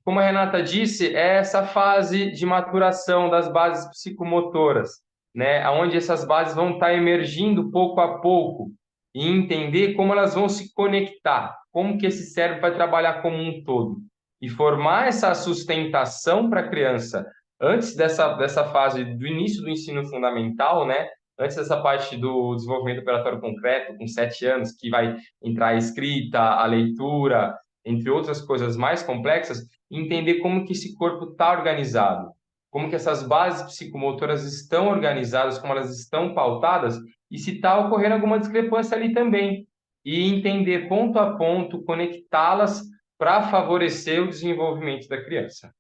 como a Renata disse, é essa fase de maturação das bases psicomotoras, né, onde essas bases vão estar emergindo pouco a pouco e entender como elas vão se conectar, como que esse cérebro vai trabalhar como um todo e formar essa sustentação para a criança antes dessa fase do início do ensino fundamental, né? Antes dessa parte do desenvolvimento operatório concreto, com 7 anos, que vai entrar a escrita, a leitura, entre outras coisas mais complexas, entender como que esse corpo está organizado, como que essas bases psicomotoras estão organizadas, como elas estão pautadas, e se está ocorrendo alguma discrepância ali também. E entender ponto a ponto, conectá-las para favorecer o desenvolvimento da criança.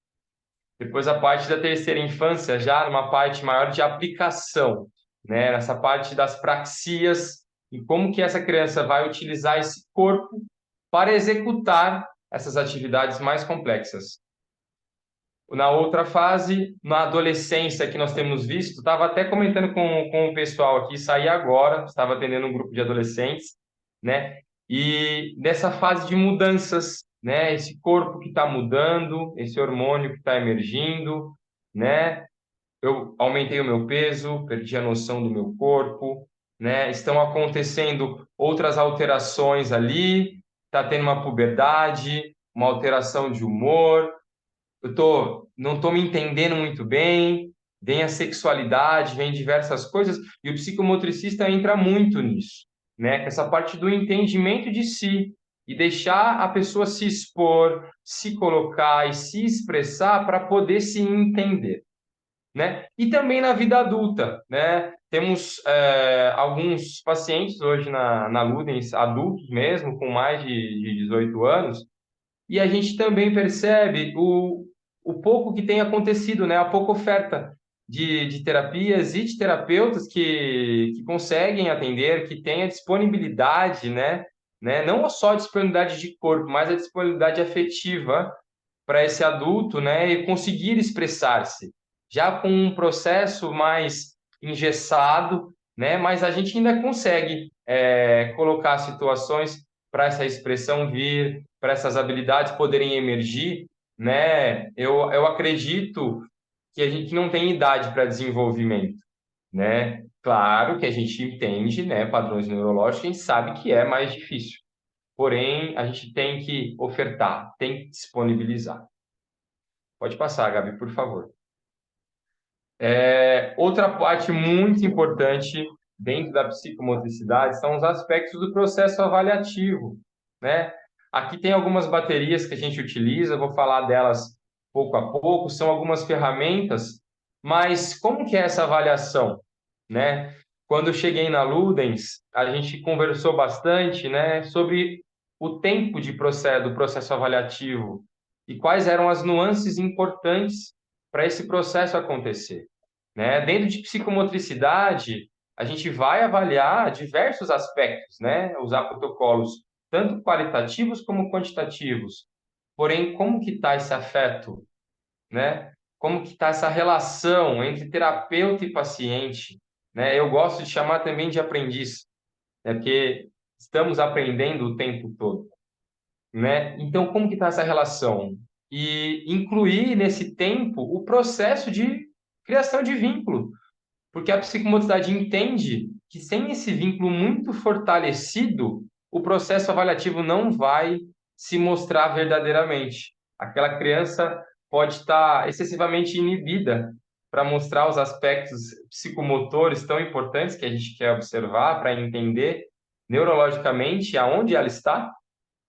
Depois a parte da terceira infância, já numa parte maior de aplicação, né? Nessa parte das praxias e como que essa criança vai utilizar esse corpo para executar essas atividades mais complexas. Na outra fase, na adolescência que nós temos visto, estava até comentando com o pessoal aqui, saí agora, estava atendendo um grupo de adolescentes, né? E nessa fase de mudanças, né? Esse corpo que está mudando, esse hormônio que está emergindo, né? Eu aumentei o meu peso, perdi a noção do meu corpo, né? Estão acontecendo outras alterações ali, está tendo uma puberdade, uma alteração de humor, não estou me entendendo muito bem, vem a sexualidade, vem diversas coisas, e o psicomotricista entra muito nisso, né? Com essa parte do entendimento de si e deixar a pessoa se expor, se colocar e se expressar para poder se entender, né? E também na vida adulta, né? Temos alguns pacientes hoje na Ludens, adultos mesmo, com mais de 18 anos, e a gente também percebe o pouco que tem acontecido, né? A pouca oferta de terapias e de terapeutas que conseguem atender, que têm a disponibilidade, né? Não só a disponibilidade de corpo, mas a disponibilidade afetiva para esse adulto, né? E conseguir expressar-se, já com um processo mais engessado, né? Mas a gente ainda consegue colocar situações para essa expressão vir, para essas habilidades poderem emergir, né? Eu acredito que a gente não tem idade para desenvolvimento, né? Claro que a gente entende, né, padrões neurológicos, a gente sabe que é mais difícil. Porém, a gente tem que ofertar, tem que disponibilizar. Pode passar, Gabi, por favor. Outra parte muito importante dentro da psicomotricidade são os aspectos do processo avaliativo, né? Aqui tem algumas baterias que a gente utiliza, vou falar delas pouco a pouco, são algumas ferramentas, mas como que é essa avaliação, né? Quando eu cheguei na Ludens, a gente conversou bastante, né, sobre o tempo do processo avaliativo e quais eram as nuances importantes para esse processo acontecer, né? Dentro de psicomotricidade, a gente vai avaliar diversos aspectos, né? Usar protocolos tanto qualitativos como quantitativos. Porém, como que está esse afeto, né? Como que está essa relação entre terapeuta e paciente, né? Eu gosto de chamar também de aprendiz, né? Porque estamos aprendendo o tempo todo, né? Então, como que está essa relação? E incluir nesse tempo o processo de criação de vínculo, porque a psicomotricidade entende que sem esse vínculo muito fortalecido, o processo avaliativo não vai se mostrar verdadeiramente. Aquela criança pode estar excessivamente inibida para mostrar os aspectos psicomotores tão importantes que a gente quer observar para entender neurologicamente aonde ela está.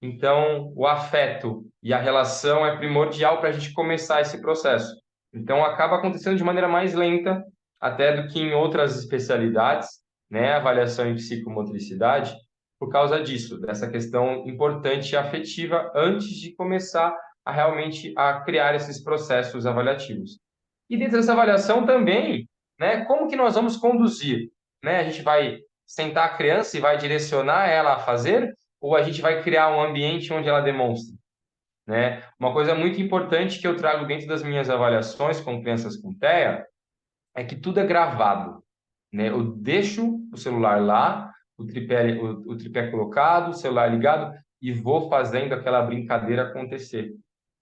Então, o afeto e a relação é primordial para a gente começar esse processo. Então, acaba acontecendo de maneira mais lenta, até do que em outras especialidades, né? Avaliação em psicomotricidade, por causa disso, dessa questão importante e afetiva antes de começar a realmente a criar esses processos avaliativos. E dentro dessa avaliação também, né? Como que nós vamos conduzir, né? A gente vai sentar a criança e vai direcionar ela a fazer, ou a gente vai criar um ambiente onde ela demonstre, né? Uma coisa muito importante que eu trago dentro das minhas avaliações com crianças com TEA é que tudo é gravado, né? Eu deixo o celular lá, o tripé colocado, o celular ligado e vou fazendo aquela brincadeira acontecer,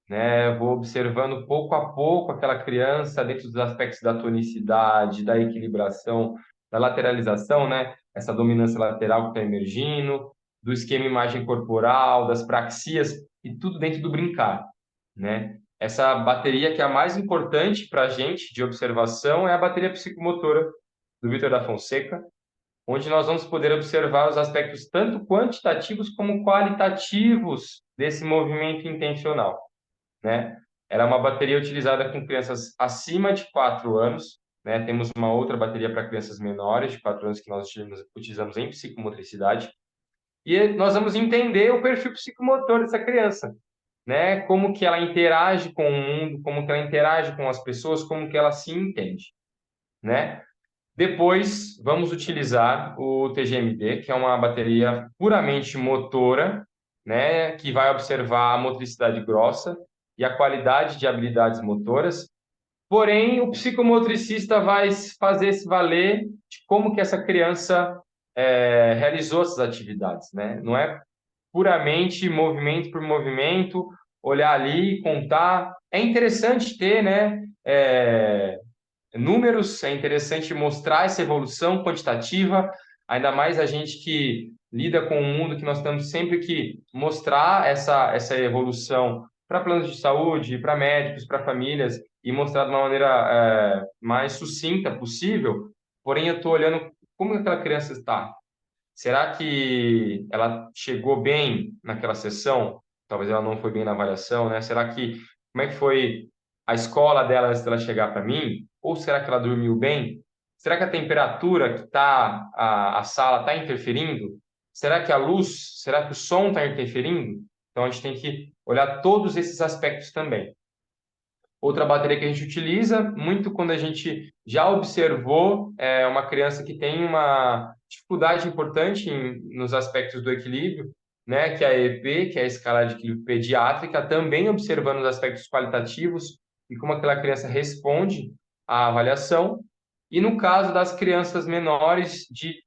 né? Vou observando pouco a pouco aquela criança dentro dos aspectos da tonicidade, da equilibração, da lateralização, né? Essa dominância lateral que está emergindo, do esquema imagem corporal, das praxias e tudo dentro do brincar, né? Essa bateria que é a mais importante para a gente de observação é a bateria psicomotora do Vítor da Fonseca, onde nós vamos poder observar os aspectos tanto quantitativos como qualitativos desse movimento intencional, né? Ela é uma bateria utilizada com crianças acima de 4 anos, né? Temos uma outra bateria para crianças menores de 4 anos que nós utilizamos em psicomotricidade. E nós vamos entender o perfil psicomotor dessa criança, né? Como que ela interage com o mundo, como que ela interage com as pessoas, como que ela se entende, né? Depois, vamos utilizar o TGMD, que é uma bateria puramente motora, né, que vai observar a motricidade grossa e a qualidade de habilidades motoras. Porém, o psicomotricista vai fazer se valer de como que essa criança realizou essas atividades, né? Não é puramente movimento por movimento, olhar ali, contar. É interessante ter, né, números, é interessante mostrar essa evolução quantitativa, ainda mais a gente que lida com um mundo que nós temos sempre que mostrar essa evolução para planos de saúde, para médicos, para famílias, e mostrar de uma maneira mais sucinta possível. Porém, eu estou olhando como aquela criança está. Será que ela chegou bem naquela sessão? Talvez ela não foi bem na avaliação, né? Será que como é que foi a escola dela antes dela chegar para mim? Ou será que ela dormiu bem? Será que a temperatura que tá a sala está interferindo? Será que a luz? Será que o som está interferindo? Então a gente tem que olhar todos esses aspectos também. Outra bateria que a gente utiliza, muito quando a gente já observou uma criança que tem uma dificuldade importante nos aspectos do equilíbrio, né, que é a EP, que é a escala de equilíbrio pediátrica, também observando os aspectos qualitativos e como aquela criança responde à avaliação. E no caso das crianças menores de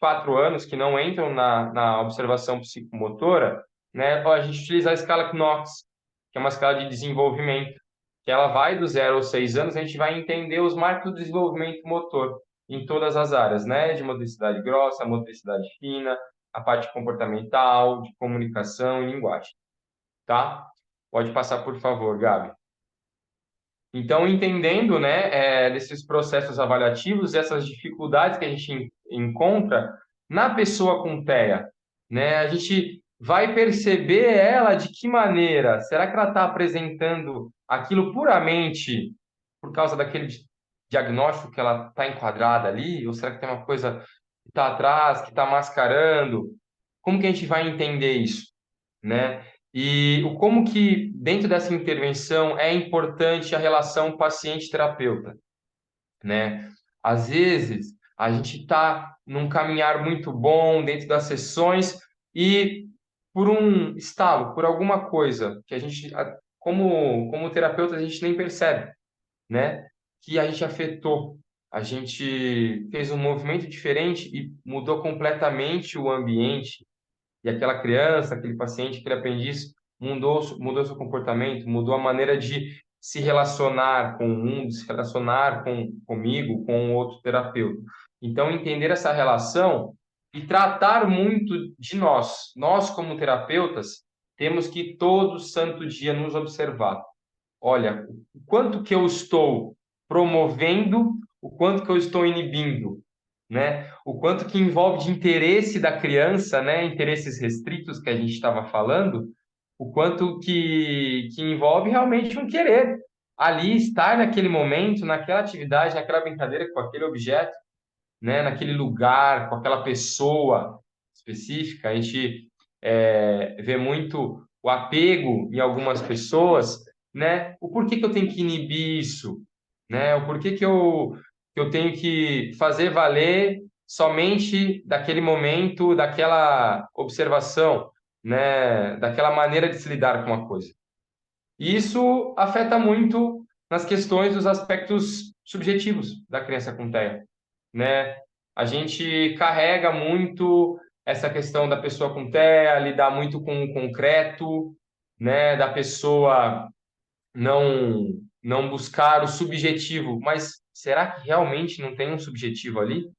4 anos, que não entram na observação psicomotora, né, a gente utiliza a escala Knox, que é uma escala de desenvolvimento, que ela vai do 0 aos 6 anos, a gente vai entender os marcos do desenvolvimento motor em todas as áreas, né, de motricidade grossa, motricidade fina, a parte comportamental, de comunicação e linguagem, tá? Pode passar, por favor, Gabi. Então, entendendo, né, desses processos avaliativos, essas dificuldades que a gente encontra na pessoa com TEA, né, a gente vai perceber ela de que maneira? Será que ela está apresentando aquilo puramente por causa daquele diagnóstico que ela está enquadrada ali? Ou será que tem uma coisa que está atrás, que está mascarando? Como que a gente vai entender isso, né? E como que, dentro dessa intervenção, é importante a relação paciente-terapeuta, né? Às vezes, a gente está num caminhar muito bom dentro das sessões e, por um estalo, por alguma coisa que a gente, como terapeuta, a gente nem percebe, né? Que a gente afetou. A gente fez um movimento diferente e mudou completamente o ambiente, e aquela criança, aquele paciente, aquele aprendiz mudou seu comportamento, mudou a maneira de se relacionar com o mundo, se relacionar comigo, com outro terapeuta. Então, entender essa relação e tratar muito de nós. Nós, como terapeutas, temos que todo santo dia nos observar. Olha, o quanto que eu estou promovendo, o quanto que eu estou inibindo, né? O quanto que envolve de interesse da criança, né? Interesses restritos que a gente estava falando, o quanto que envolve realmente um querer ali estar naquele momento, naquela atividade, naquela brincadeira com aquele objeto, né? Naquele lugar, com aquela pessoa específica. A gente vê muito o apego em algumas pessoas, né? O porquê que eu tenho que inibir isso, né? O porquê que eu tenho que fazer valer somente daquele momento, daquela observação, né? Daquela maneira de se lidar com uma coisa. E isso afeta muito nas questões dos aspectos subjetivos da criança com TEA, né? A gente carrega muito essa questão da pessoa com TEA, lidar muito com o concreto, né? Da pessoa não buscar o subjetivo. Mas será que realmente não tem um subjetivo ali?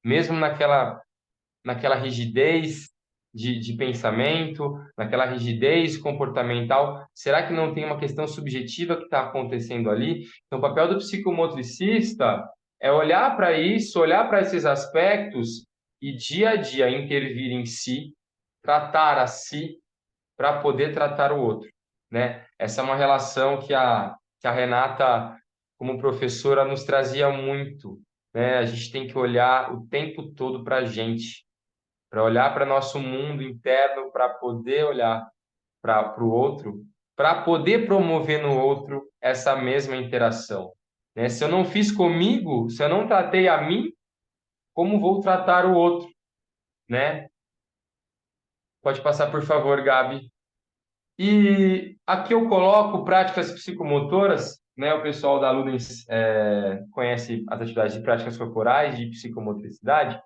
Mesmo naquela rigidez de pensamento, naquela rigidez comportamental, será que não tem uma questão subjetiva que está acontecendo ali? Então, o papel do psicomotricista é olhar para isso, olhar para esses aspectos e dia a dia intervir em si, tratar a si para poder tratar o outro, né? Essa é uma relação que a Renata, como professora, nos trazia muito, né? A gente tem que olhar o tempo todo para a gente, para olhar para nosso mundo interno, para poder olhar para o outro, para poder promover no outro essa mesma interação, né? Se eu não fiz comigo, se eu não tratei a mim, como vou tratar o outro, né? Pode passar, por favor, Gabi. E aqui eu coloco práticas psicomotoras, né? O pessoal da Ludens conhece as atividades de práticas corporais, de psicomotricidade,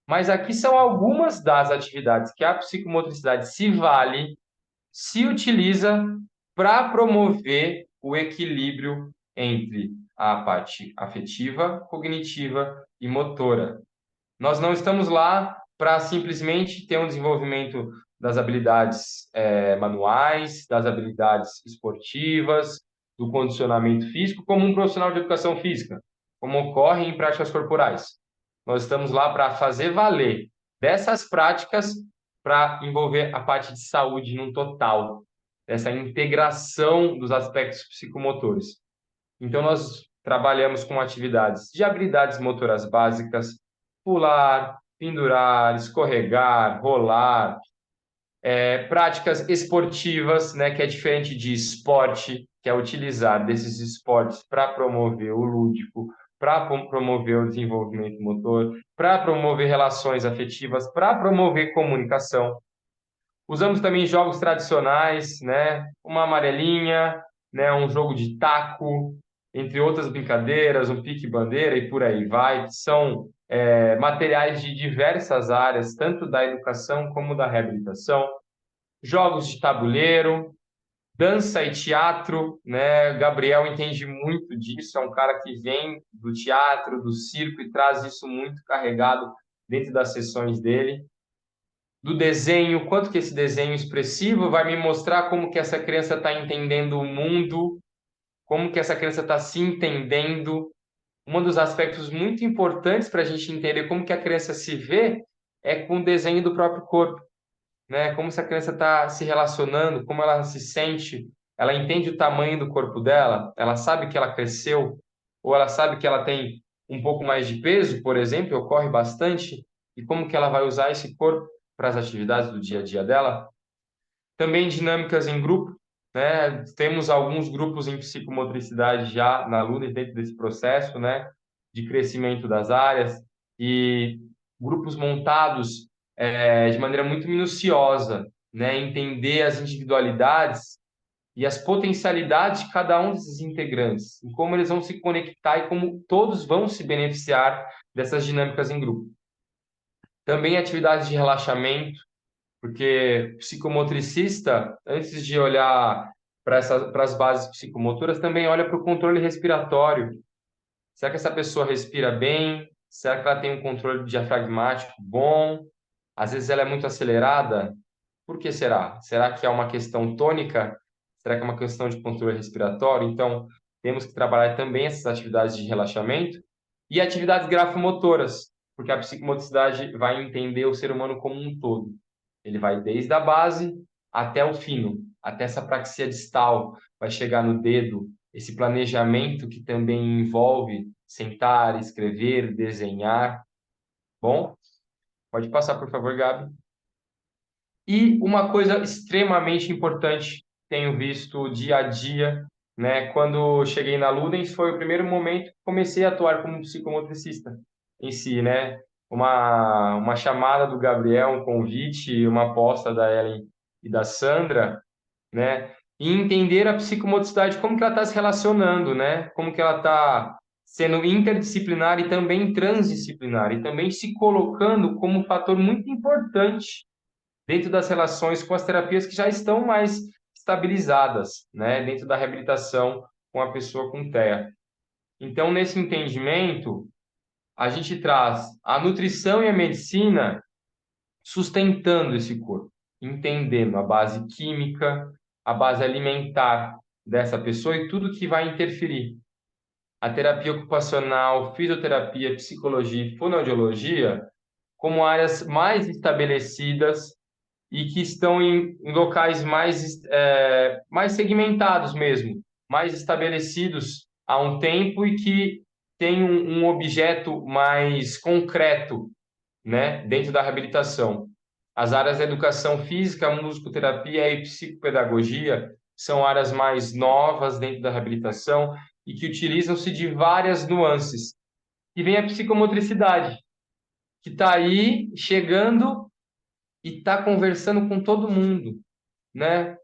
mas aqui são algumas das atividades que a psicomotricidade se vale, se utiliza para promover o equilíbrio entre a parte afetiva, cognitiva e motora. Nós não estamos lá para simplesmente ter um desenvolvimento das habilidades manuais, das habilidades esportivas, do condicionamento físico, como um profissional de educação física, como ocorre em práticas corporais. Nós estamos lá para fazer valer dessas práticas para envolver a parte de saúde num total, essa integração dos aspectos psicomotores. Então, nós trabalhamos com atividades de habilidades motoras básicas, pular, pendurar, escorregar, rolar, práticas esportivas, né, que é diferente de esporte, que é utilizar desses esportes para promover o lúdico, para promover o desenvolvimento motor, para promover relações afetivas, para promover comunicação. Usamos também jogos tradicionais, né, uma amarelinha, né, um jogo de taco, entre outras brincadeiras, um pique-bandeira e por aí vai, que são materiais de diversas áreas, tanto da educação como da reabilitação, jogos de tabuleiro, dança e teatro, né? Gabriel entende muito disso, é um cara que vem do teatro, do circo e traz isso muito carregado dentro das sessões dele. Do desenho, quanto que esse desenho expressivo vai me mostrar como que essa criança está entendendo o mundo, como que essa criança está se entendendo. Um dos aspectos muito importantes para a gente entender como que a criança se vê é com o desenho do próprio corpo, né? Como essa criança está se relacionando, como ela se sente, ela entende o tamanho do corpo dela, ela sabe que ela cresceu, ou ela sabe que ela tem um pouco mais de peso, por exemplo, ocorre bastante, e como que ela vai usar esse corpo para as atividades do dia a dia dela. Também dinâmicas em grupo, né? Temos alguns grupos em psicomotricidade já na LUNES dentro desse processo, né? De crescimento das áreas e grupos montados de maneira muito minuciosa, né? Entender as individualidades e as potencialidades de cada um desses integrantes, e como eles vão se conectar e como todos vão se beneficiar dessas dinâmicas em grupo. Também atividades de relaxamento, porque psicomotricista, antes de olhar para as bases psicomotoras, também olha para o controle respiratório. Será que essa pessoa respira bem? Será que ela tem um controle diafragmático bom? Às vezes ela é muito acelerada. Por que será? Será que é uma questão tônica? Será que é uma questão de controle respiratório? Então, temos que trabalhar também essas atividades de relaxamento e atividades grafomotoras, porque a psicomotricidade vai entender o ser humano como um todo. Ele vai desde a base até o fino, até essa praxia distal, vai chegar no dedo, esse planejamento que também envolve sentar, escrever, desenhar. Bom, pode passar, por favor, Gabi. E uma coisa extremamente importante, tenho visto dia a dia, né? Quando cheguei na Ludens, foi o primeiro momento que comecei a atuar como psicomotricista em si, né? Uma chamada do Gabriel, um convite, uma aposta da Ellen e da Sandra, né? E entender a psicomotricidade, como que ela está se relacionando, né? Como que ela está sendo interdisciplinar e também transdisciplinar, e também se colocando como um fator muito importante dentro das relações com as terapias que já estão mais estabilizadas, né? Dentro da reabilitação com a pessoa com TEA. Então, nesse entendimento, a gente traz a nutrição e a medicina sustentando esse corpo, entendendo a base química, a base alimentar dessa pessoa e tudo que vai interferir. A terapia ocupacional, fisioterapia, psicologia e fonoaudiologia como áreas mais estabelecidas e que estão em locais mais segmentados mesmo, mais estabelecidos há um tempo e que tem um objeto mais concreto, né, dentro da reabilitação. As áreas da educação física, musicoterapia e psicopedagogia são áreas mais novas dentro da reabilitação e que utilizam-se de várias nuances. E vem a psicomotricidade, que está aí chegando e está conversando com todo mundo, né?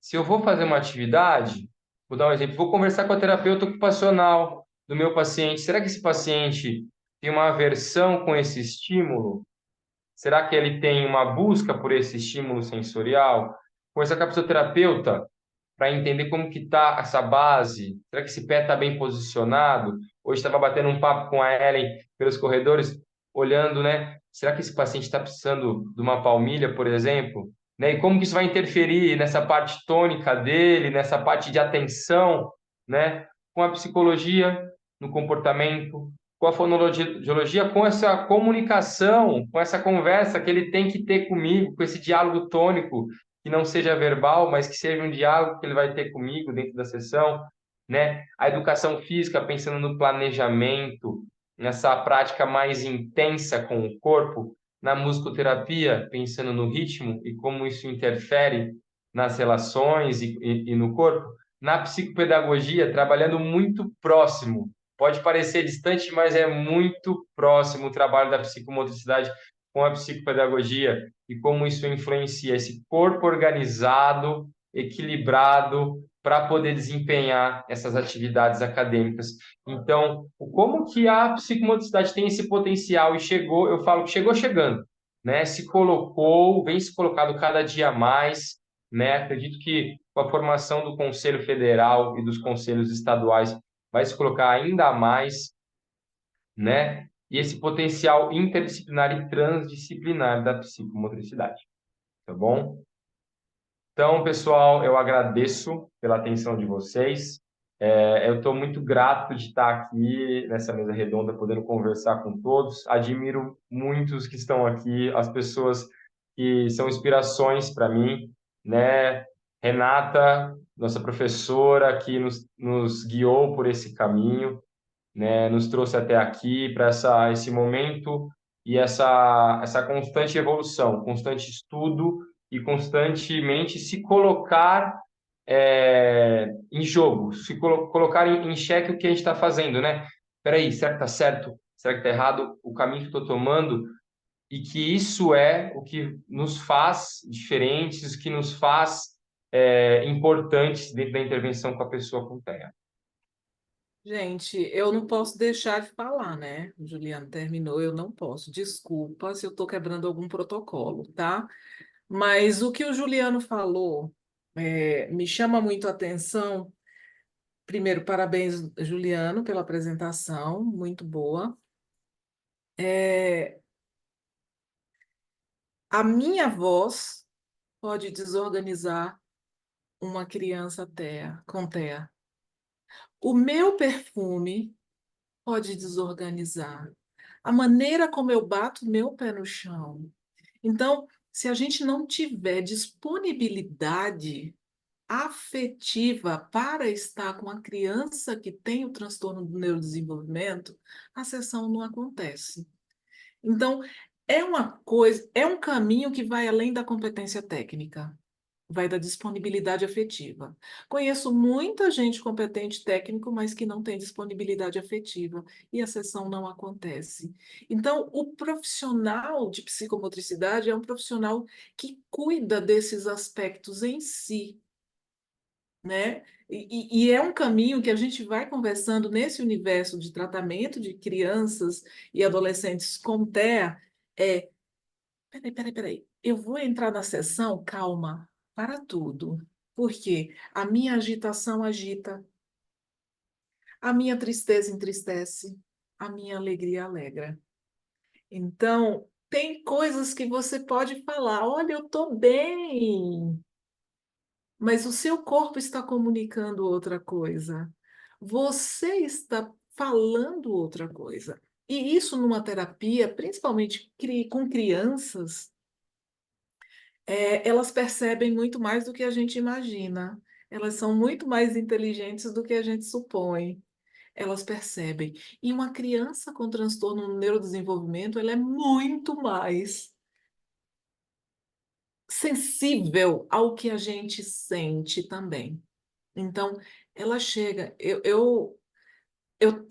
Se eu vou fazer uma atividade, vou dar um exemplo, vou conversar com a terapeuta ocupacional do meu paciente. Será que esse paciente tem uma aversão com esse estímulo? Será que ele tem uma busca por esse estímulo sensorial? Conversar com a fisioterapeuta para entender como que está essa base. Será que esse pé está bem posicionado? Hoje estava batendo um papo com a Ellen pelos corredores, olhando, né? Será que esse paciente está precisando de uma palmilha, por exemplo? Né? E como que isso vai interferir nessa parte tônica dele, nessa parte de atenção, né? Com a psicologia, no comportamento, com a fonoaudiologia, com essa comunicação, com essa conversa que ele tem que ter comigo, com esse diálogo tônico, que não seja verbal, mas que seja um diálogo que ele vai ter comigo dentro da sessão, né? A educação física, pensando no planejamento, nessa prática mais intensa com o corpo, na musicoterapia, pensando no ritmo e como isso interfere nas relações e no corpo, na psicopedagogia, trabalhando muito próximo. Pode parecer distante, mas é muito próximo o trabalho da psicomotricidade com a psicopedagogia e como isso influencia esse corpo organizado, equilibrado, para poder desempenhar essas atividades acadêmicas. Então, como que a psicomotricidade tem esse potencial e chegou, eu falo que chegou chegando, né? Se colocou, vem se colocado cada dia mais, né? Acredito que com a formação do Conselho Federal e dos conselhos estaduais vai se colocar ainda mais, né? E esse potencial interdisciplinar e transdisciplinar da psicomotricidade, tá bom? Então, pessoal, eu agradeço pela atenção de vocês. Eu estou muito grato de estar aqui nessa mesa redonda, podendo conversar com todos. Admiro muitos que estão aqui, as pessoas que são inspirações para mim, né? Renata, nossa professora, que nos guiou por esse caminho, né? Nos trouxe até aqui para esse momento e essa constante evolução, constante estudo e constantemente se colocar em jogo, se colocar em xeque o que a gente está fazendo, né? Peraí, será que está certo? Será que está errado o caminho que estou tomando? E que isso é o que nos faz diferentes, que nos faz importantes dentro da intervenção com a pessoa com TEA. Gente, eu não posso deixar de falar, né? O Juliano terminou, eu não posso. Desculpa se eu estou quebrando algum protocolo, tá? Mas o que o Juliano falou me chama muito a atenção. Primeiro, parabéns, Juliano, pela apresentação, muito boa. A minha voz pode desorganizar uma criança com TEA. O meu perfume pode desorganizar. A maneira como eu bato meu pé no chão. Então, se a gente não tiver disponibilidade afetiva para estar com a criança que tem o transtorno do neurodesenvolvimento, a sessão não acontece. Então, é um caminho que vai além da competência técnica, vai da disponibilidade afetiva. Conheço muita gente competente técnico, mas que não tem disponibilidade afetiva, e a sessão não acontece. Então, o profissional de psicomotricidade é um profissional que cuida desses aspectos em si, né? E é um caminho que a gente vai conversando nesse universo de tratamento de crianças e adolescentes com TEA. Peraí. Eu vou entrar na sessão, calma, para tudo. Porque a minha agitação agita, a minha tristeza entristece, a minha alegria alegra. Então, tem coisas que você pode falar, olha, eu estou bem, mas o seu corpo está comunicando outra coisa. Você está falando outra coisa. E isso numa terapia, principalmente com crianças, elas percebem muito mais do que a gente imagina. Elas são muito mais inteligentes do que a gente supõe. Elas percebem. E uma criança com transtorno no neurodesenvolvimento, ela é muito mais sensível ao que a gente sente também. Então, ela chega.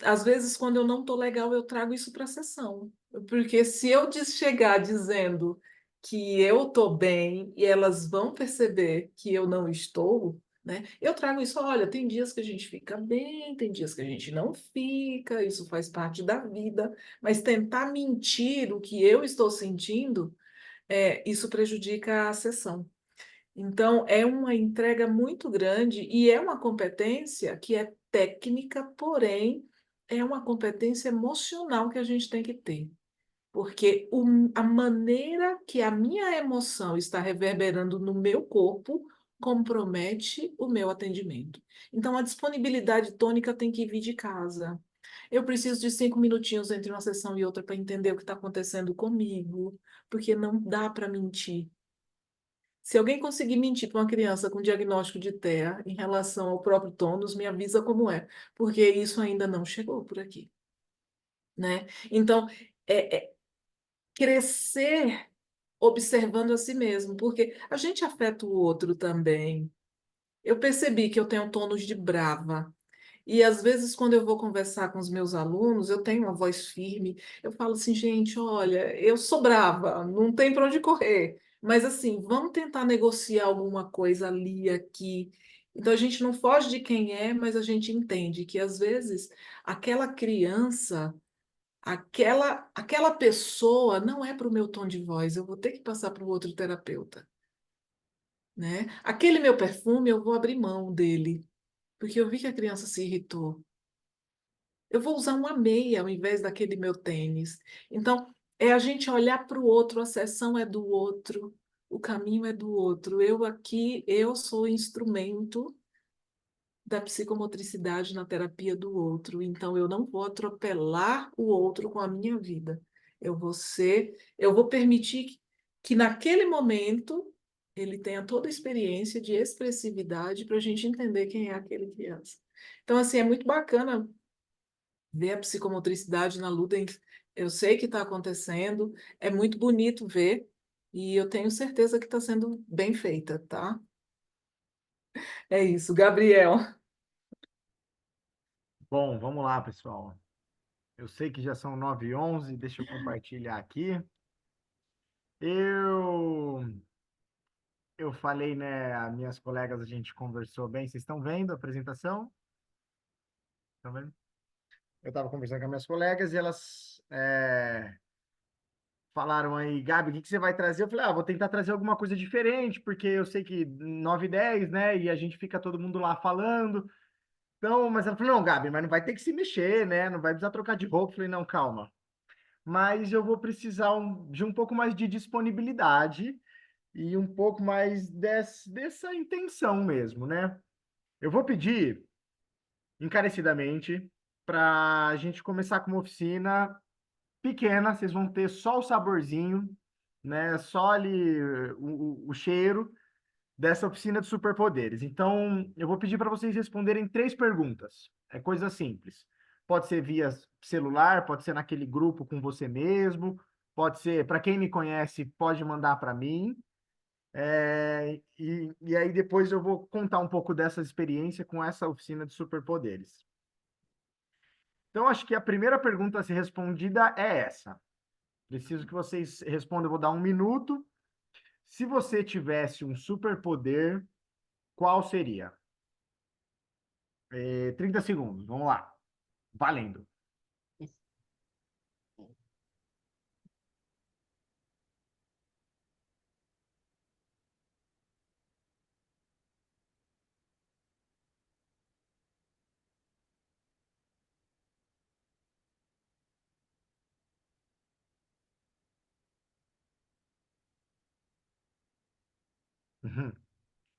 Às vezes, quando eu não estou legal, eu trago isso para a sessão. Porque se eu chegar dizendo que eu estou bem e elas vão perceber que eu não estou, né? Eu trago isso, olha, tem dias que a gente fica bem, tem dias que a gente não fica, isso faz parte da vida, mas tentar mentir o que eu estou sentindo, isso prejudica a sessão. Então, é uma entrega muito grande e é uma competência que é técnica, porém, é uma competência emocional que a gente tem que ter. Porque a maneira que a minha emoção está reverberando no meu corpo compromete o meu atendimento. Então, a disponibilidade tônica tem que vir de casa. Eu preciso de 5 minutinhos entre uma sessão e outra para entender o que está acontecendo comigo, porque não dá para mentir. Se alguém conseguir mentir para uma criança com diagnóstico de TEA em relação ao próprio tônus, me avisa como é, porque isso ainda não chegou por aqui, né? Então, crescer observando a si mesmo, porque a gente afeta o outro também. Eu percebi que eu tenho tônus de brava. E às vezes, quando eu vou conversar com os meus alunos, eu tenho uma voz firme. Eu falo assim, gente, olha, eu sou brava, não tem para onde correr. Mas assim, vamos tentar negociar alguma coisa ali, aqui. Então a gente não foge de quem é, mas a gente entende que às vezes aquela criança, aquela pessoa não é para o meu tom de voz, eu vou ter que passar para o outro terapeuta, né? Aquele meu perfume, eu vou abrir mão dele, porque eu vi que a criança se irritou. Eu vou usar uma meia ao invés daquele meu tênis. Então, é a gente olhar para o outro, a sessão é do outro, o caminho é do outro. Eu aqui, eu sou instrumento da psicomotricidade na terapia do outro. Então, eu não vou atropelar o outro com a minha vida. Eu vou permitir que naquele momento ele tenha toda a experiência de expressividade para a gente entender quem é aquele criança. Então, assim, é muito bacana ver a psicomotricidade na Ludens. Eu sei que está acontecendo, é muito bonito ver, e eu tenho certeza que está sendo bem feita, tá? É isso, Gabriel. Bom, vamos lá, pessoal. Eu sei que já são 9h11, deixa eu compartilhar aqui. Eu eu falei, né, as minhas colegas, a gente conversou bem. Vocês estão vendo a apresentação? Estão vendo? Eu estava conversando com as minhas colegas e elas falaram aí, Gabi, o que que você vai trazer? Eu falei, vou tentar trazer alguma coisa diferente, porque eu sei que 9h10, né, e a gente fica todo mundo lá falando. Então, mas ela falou, não, Gabi, mas não vai ter que se mexer, né? Não vai precisar trocar de roupa. Eu falei, não, calma. Mas eu vou precisar de um pouco mais de disponibilidade e um pouco mais dessa intenção mesmo, né? Eu vou pedir encarecidamente para a gente começar com uma oficina pequena, vocês vão ter só o saborzinho, né? Só ali o cheiro dessa oficina de superpoderes. Então, eu vou pedir para vocês responderem 3 perguntas. É coisa simples. Pode ser via celular, pode ser naquele grupo com você mesmo, pode ser, para quem me conhece, pode mandar para mim. E aí depois eu vou contar um pouco dessa experiência com essa oficina de superpoderes. Então, acho que a primeira pergunta a ser respondida é essa. Preciso que vocês respondam, eu vou dar 1 minuto. Se você tivesse um superpoder, qual seria? 30 segundos, vamos lá. Valendo.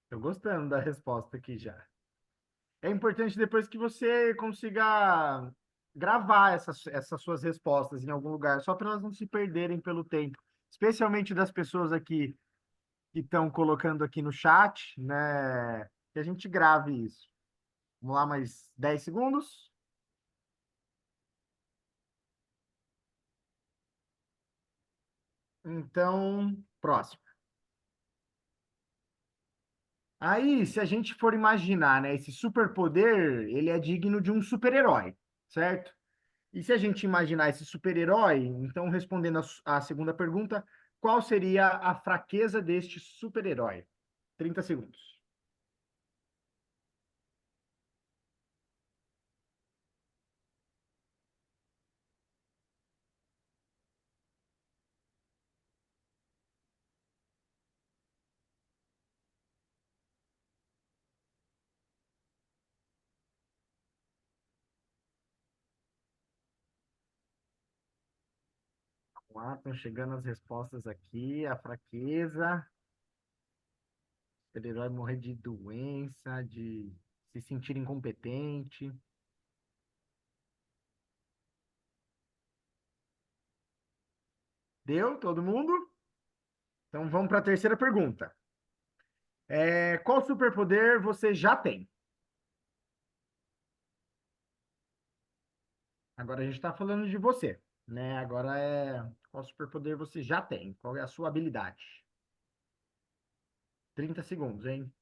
Estou gostando da resposta aqui já. É importante depois que você consiga gravar essas suas respostas em algum lugar, só para elas não se perderem pelo tempo. Especialmente das pessoas aqui que estão colocando aqui no chat, né? Que a gente grave isso. Vamos lá, mais 10 segundos. Então, próximo. Aí, se a gente for imaginar, né, esse superpoder, ele é digno de um super-herói, certo? E se a gente imaginar esse super-herói, então respondendo a segunda pergunta, qual seria a fraqueza deste super-herói? 30 segundos. Vamos lá, estão chegando as respostas aqui. A fraqueza, super-herói morrer de doença, de se sentir incompetente. Deu? Todo mundo? Então vamos para a terceira pergunta. Qual superpoder você já tem? Agora a gente está falando de você, né? Agora qual superpoder você já tem? Qual é a sua habilidade? 30 segundos, hein?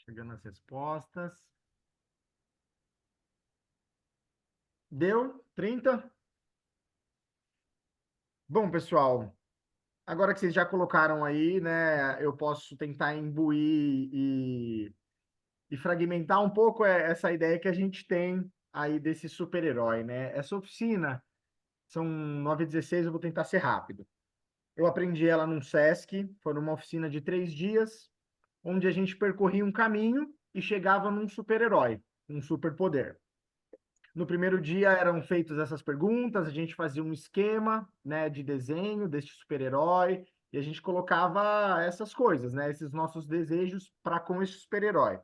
Chegando as respostas. Deu? 30? Bom, pessoal, agora que vocês já colocaram aí, né, eu posso tentar imbuir e fragmentar um pouco essa ideia que a gente tem aí desse super-herói, né? Essa oficina, são 9h16, eu vou tentar ser rápido. Eu aprendi ela num Sesc, foi numa oficina de 3 dias, onde a gente percorria um caminho e chegava num super-herói, um superpoder. No primeiro dia eram feitas essas perguntas, a gente fazia um esquema, né, de desenho deste super-herói e a gente colocava essas coisas, né, esses nossos desejos para com esse super-herói.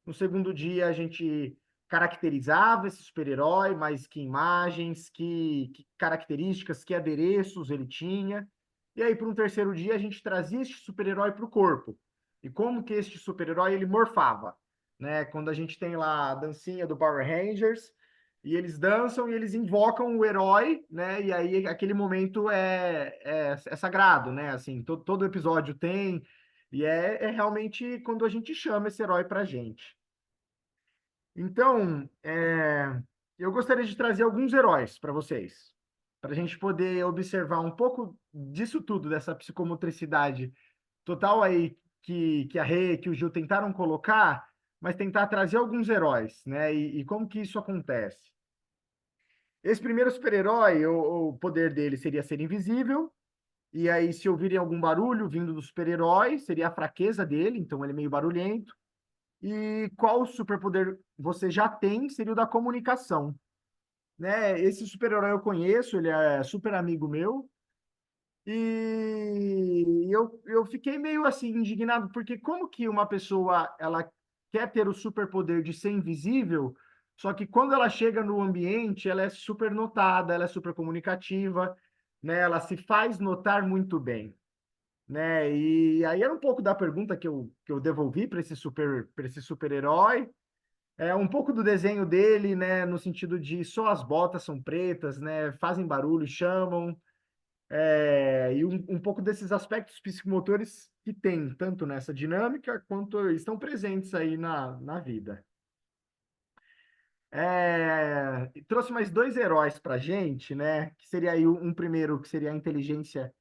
No segundo dia a gente caracterizava esse super-herói, mas que imagens, que características, que adereços ele tinha. E aí, para um terceiro dia, a gente trazia este super-herói para o corpo. E como que este super-herói ele morfava, né? Quando a gente tem lá a dancinha do Power Rangers, e eles dançam e eles invocam o herói, né? E aí aquele momento é sagrado, né? Assim, todo episódio tem, e é realmente quando a gente chama esse herói para a gente. Então, eu gostaria de trazer alguns heróis para vocês, para a gente poder observar um pouco disso tudo, dessa psicomotricidade total aí que a Rê, que o Gil tentaram colocar, mas tentar trazer alguns heróis, né? E como que isso acontece? Esse primeiro super-herói, o poder dele seria ser invisível, e aí, se ouvirem algum barulho vindo do super-herói, seria a fraqueza dele, então ele é meio barulhento. E qual superpoder você já tem seria o da comunicação, né? Esse super-herói eu conheço, ele é super amigo meu, e eu fiquei meio assim indignado, porque como que uma pessoa ela quer ter o superpoder de ser invisível, só que quando ela chega no ambiente, ela é super notada, ela é super comunicativa, né? Ela se faz notar muito bem, né? E aí era um pouco da pergunta que eu devolvi para esse super-herói. É um pouco do desenho dele, né, no sentido de só as botas são pretas, né, fazem barulho, chamam, e um pouco desses aspectos psicomotores que tem tanto nessa dinâmica quanto estão presentes aí na vida. Trouxe mais dois heróis para gente, né, que seria aí um primeiro que seria a inteligência,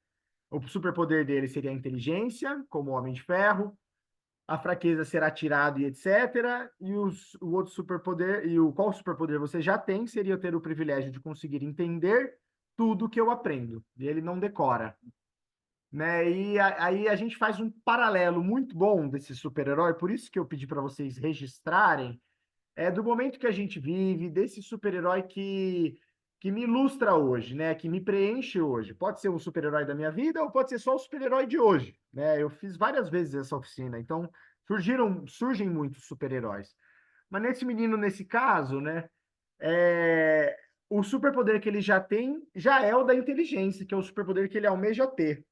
o superpoder dele seria a inteligência, como o Homem de Ferro, a fraqueza será tirado e etc. E o outro superpoder, qual superpoder você já tem, seria ter o privilégio de conseguir entender tudo que eu aprendo. E ele não decora. Né? E aí a gente faz um paralelo muito bom desse super-herói, por isso que eu pedi para vocês registrarem, do momento que a gente vive, desse super-herói que me ilustra hoje, né? Que me preenche hoje. Pode ser um super-herói da minha vida ou pode ser só o super-herói de hoje, né? Eu fiz várias vezes essa oficina, então surgem muitos super-heróis. Mas nesse menino, nesse caso, né? é, o superpoder que ele já tem já é o da inteligência, que é o superpoder que ele almeja ter.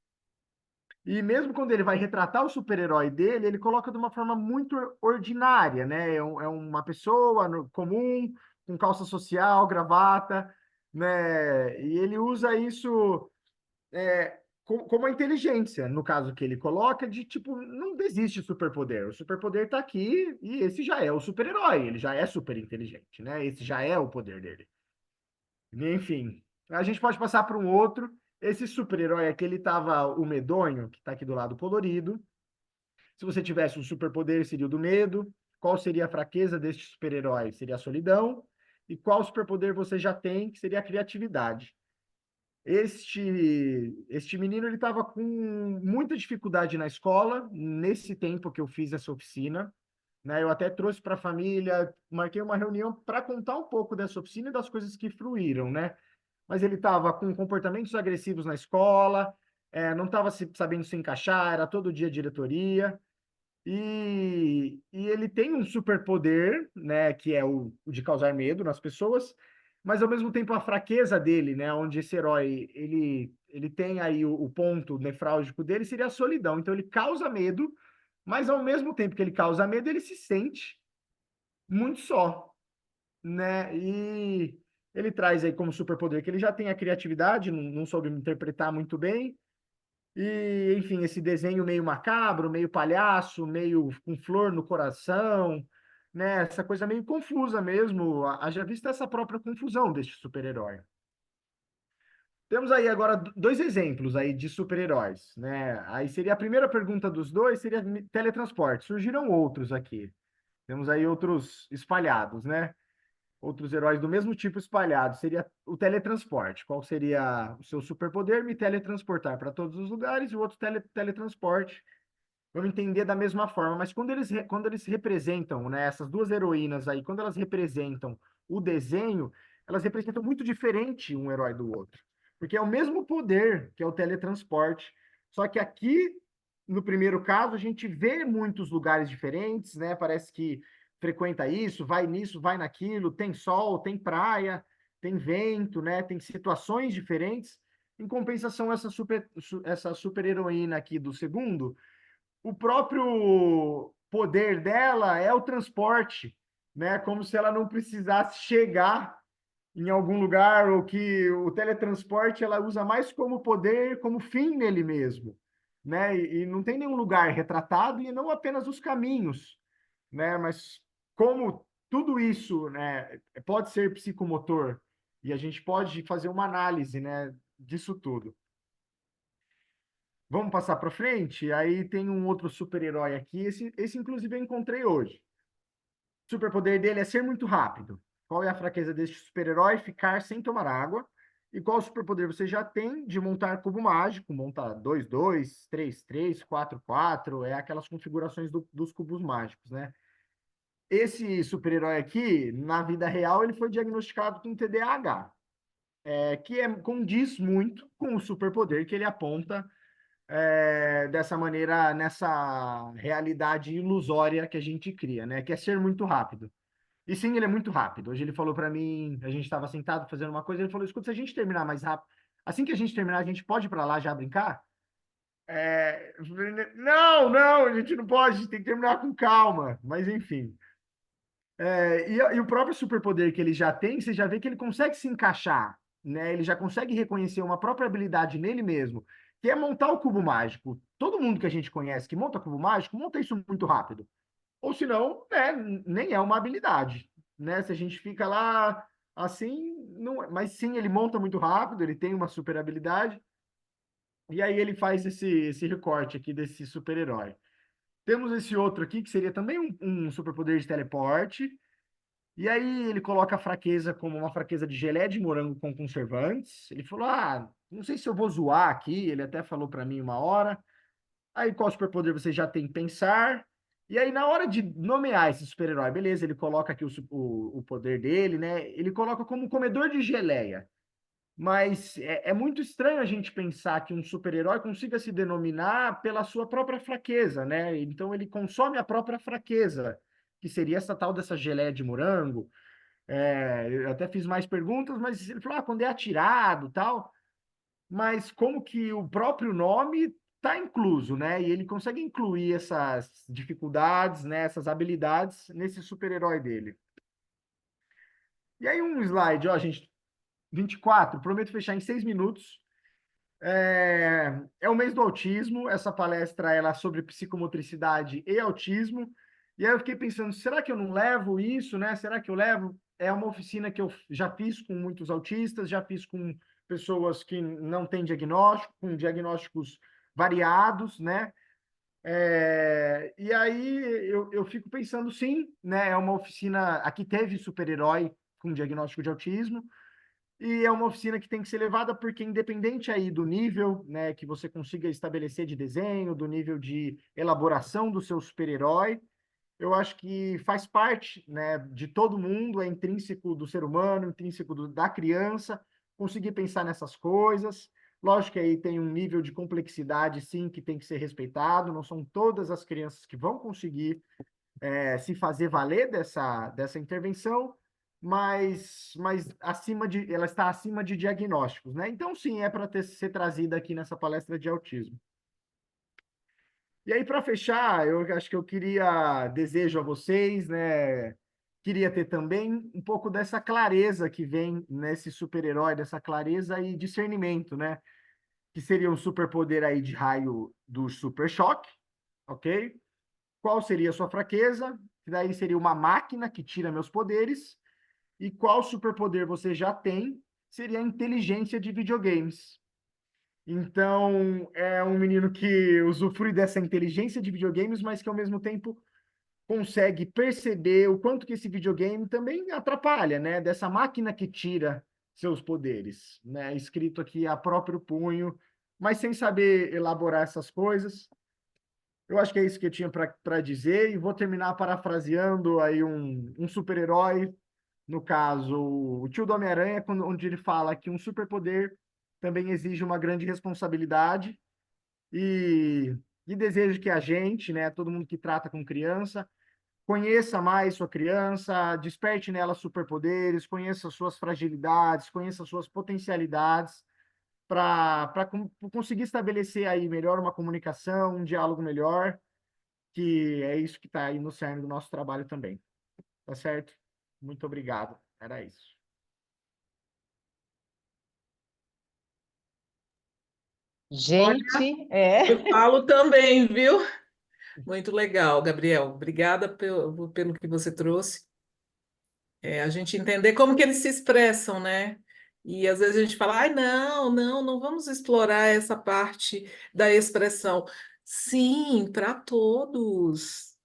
E mesmo quando ele vai retratar o super-herói dele, ele coloca de uma forma muito ordinária, né? É uma pessoa comum, com calça social, gravata, né? E ele usa isso como a inteligência, no caso que ele coloca, de tipo, não existe superpoder. O superpoder está aqui e esse já é o super-herói, ele já é super inteligente, né? Esse já é o poder dele. Enfim, a gente pode passar para um outro. Esse super-herói aqui, ele tava o medonho, que está aqui do lado colorido. Se você tivesse um superpoder, seria o do medo. Qual seria a fraqueza deste super-herói? Seria a solidão. E qual superpoder você já tem, que seria a criatividade? Este menino, ele estava com muita dificuldade na escola, nesse tempo que eu fiz essa oficina, né? Eu até trouxe para a família, marquei uma reunião para contar um pouco dessa oficina e das coisas que fluíram, né? Mas ele estava com comportamentos agressivos na escola, não estava sabendo se encaixar, era todo dia diretoria. E ele tem um superpoder, né, que é o de causar medo nas pessoas, mas ao mesmo tempo a fraqueza dele, né, onde esse herói ele tem aí o ponto nefrálgico dele seria a solidão. Então ele causa medo, mas ao mesmo tempo que ele causa medo, ele se sente muito só, né? E ele traz aí como superpoder que ele já tem a criatividade, não soube interpretar muito bem, E, enfim, esse desenho meio macabro, meio palhaço, meio com flor no coração, né? Essa coisa meio confusa mesmo. Haja vista essa própria confusão deste super-herói. Temos aí agora dois exemplos aí de super-heróis, né? Aí seria a primeira pergunta dos dois, seria teletransporte. Surgiram outros aqui. Temos aí outros espalhados, né? Outros heróis do mesmo tipo espalhados. Seria o teletransporte. Qual seria o seu superpoder? Me teletransportar para todos os lugares e o outro teletransporte. Vamos entender da mesma forma, mas quando eles representam, né, essas duas heroínas aí, quando elas representam o desenho, elas representam muito diferente um herói do outro. Porque é o mesmo poder, que é o teletransporte, só que aqui, no primeiro caso, a gente vê muitos lugares diferentes, né? Parece que frequenta isso, vai nisso, vai naquilo, tem sol, tem praia, tem vento, né? Tem situações diferentes. Em compensação, essa super heroína aqui do segundo, o próprio poder dela é o transporte, né? Como se ela não precisasse chegar em algum lugar, ou que o teletransporte ela usa mais como poder, como fim nele mesmo, né? E não tem nenhum lugar retratado, e não apenas os caminhos, né? Mas como tudo isso, né, pode ser psicomotor, e a gente pode fazer uma análise, né, disso tudo. Vamos passar para frente? Aí tem um outro super-herói aqui. Esse, inclusive, eu encontrei hoje. O superpoder dele é ser muito rápido. Qual é a fraqueza deste super-herói? Ficar sem tomar água. E qual superpoder você já tem de montar cubo mágico? Montar 2-2, 3-3, 4-4. É aquelas configurações dos cubos mágicos, né? Esse super-herói aqui, na vida real, ele foi diagnosticado com TDAH, que condiz muito com o superpoder que ele aponta dessa maneira, nessa realidade ilusória que a gente cria, né? Que é ser muito rápido. E sim, ele é muito rápido. Hoje ele falou para mim, a gente estava sentado fazendo uma coisa, ele falou: escuta, se a gente terminar mais rápido, assim que a gente terminar, a gente pode ir para lá já brincar? Eu falei, não, não, a gente não pode, a gente tem que terminar com calma. Mas enfim. E o próprio superpoder que ele já tem, você já vê que ele consegue se encaixar, né? Ele já consegue reconhecer uma própria habilidade nele mesmo, que é montar o cubo mágico. Todo mundo que a gente conhece que monta cubo mágico, monta isso muito rápido. Ou senão, né, nem é uma habilidade, né? Se a gente fica lá assim, não, mas sim, ele monta muito rápido, ele tem uma super habilidade, e aí ele faz esse recorte aqui desse super-herói. Temos esse outro aqui, que seria também um superpoder de teleporte, e aí ele coloca a fraqueza como uma fraqueza de gelé de morango com conservantes. Ele falou: ah, não sei se eu vou zoar aqui. Ele até falou para mim uma hora. Aí qual superpoder você já tem pensar? E aí na hora de nomear esse super-herói, beleza, ele coloca aqui o poder dele, né? Ele coloca como comedor de geleia. Mas é muito estranho a gente pensar que um super-herói consiga se denominar pela sua própria fraqueza, né? Então ele consome a própria fraqueza, que seria essa tal dessa geleia de morango. Eu até fiz mais perguntas, mas ele falou, quando é atirado, tal. Mas como que o próprio nome está incluso, né? E ele consegue incluir essas dificuldades, né? Essas habilidades nesse super-herói dele. E aí um slide, ó, gente, 24, prometo fechar em 6 minutos. É o mês do autismo. Essa palestra ela é sobre psicomotricidade e autismo. E aí eu fiquei pensando, será que eu não levo isso, né? Será que eu levo? É uma oficina que eu já fiz com muitos autistas, já fiz com pessoas que não têm diagnóstico, com diagnósticos variados, né? E aí eu fico pensando, sim, né? É uma oficina. Aqui teve super-herói com diagnóstico de autismo. E é uma oficina que tem que ser levada porque, independente aí do nível, né, que você consiga estabelecer de desenho, do nível de elaboração do seu super-herói, eu acho que faz parte, né, de todo mundo, é intrínseco do ser humano, intrínseco da criança, conseguir pensar nessas coisas. Lógico que aí tem um nível de complexidade, sim, que tem que ser respeitado, não são todas as crianças que vão conseguir se fazer valer dessa intervenção, mas ela está acima de diagnósticos, né? Então, sim, é para ser trazida aqui nessa palestra de autismo. E aí, para fechar, eu acho que desejo a vocês, né? Queria ter também um pouco dessa clareza que vem nesse super-herói, dessa clareza e discernimento, né? que seria um superpoder aí de raio do super choque, ok? Qual seria a sua fraqueza? Que daí seria uma máquina que tira meus poderes. E qual superpoder você já tem? Seria a inteligência de videogames. Então, é um menino que usufrui dessa inteligência de videogames, mas que ao mesmo tempo consegue perceber o quanto que esse videogame também atrapalha, né? Dessa máquina que tira seus poderes, né? Escrito aqui a próprio punho, mas sem saber elaborar essas coisas. Eu acho que é isso que eu tinha para dizer, e vou terminar parafraseando aí um super-herói, no caso, o tio do Homem-Aranha, onde ele fala que um superpoder também exige uma grande responsabilidade, e, e desejo que a gente, né, todo mundo que trata com criança, conheça mais sua criança, desperte nela superpoderes, conheça suas fragilidades, conheça suas potencialidades, para conseguir estabelecer aí melhor uma comunicação, um diálogo melhor, que é isso que está aí no cerne do nosso trabalho também. Tá certo? Muito obrigado. Era isso. Gente, Eu falo também, viu? Muito legal, Gabriel. Obrigada pelo que você trouxe. A gente entender como que eles se expressam, né? E às vezes a gente fala, ai, não, não, não vamos explorar essa parte da expressão. Sim, para todos.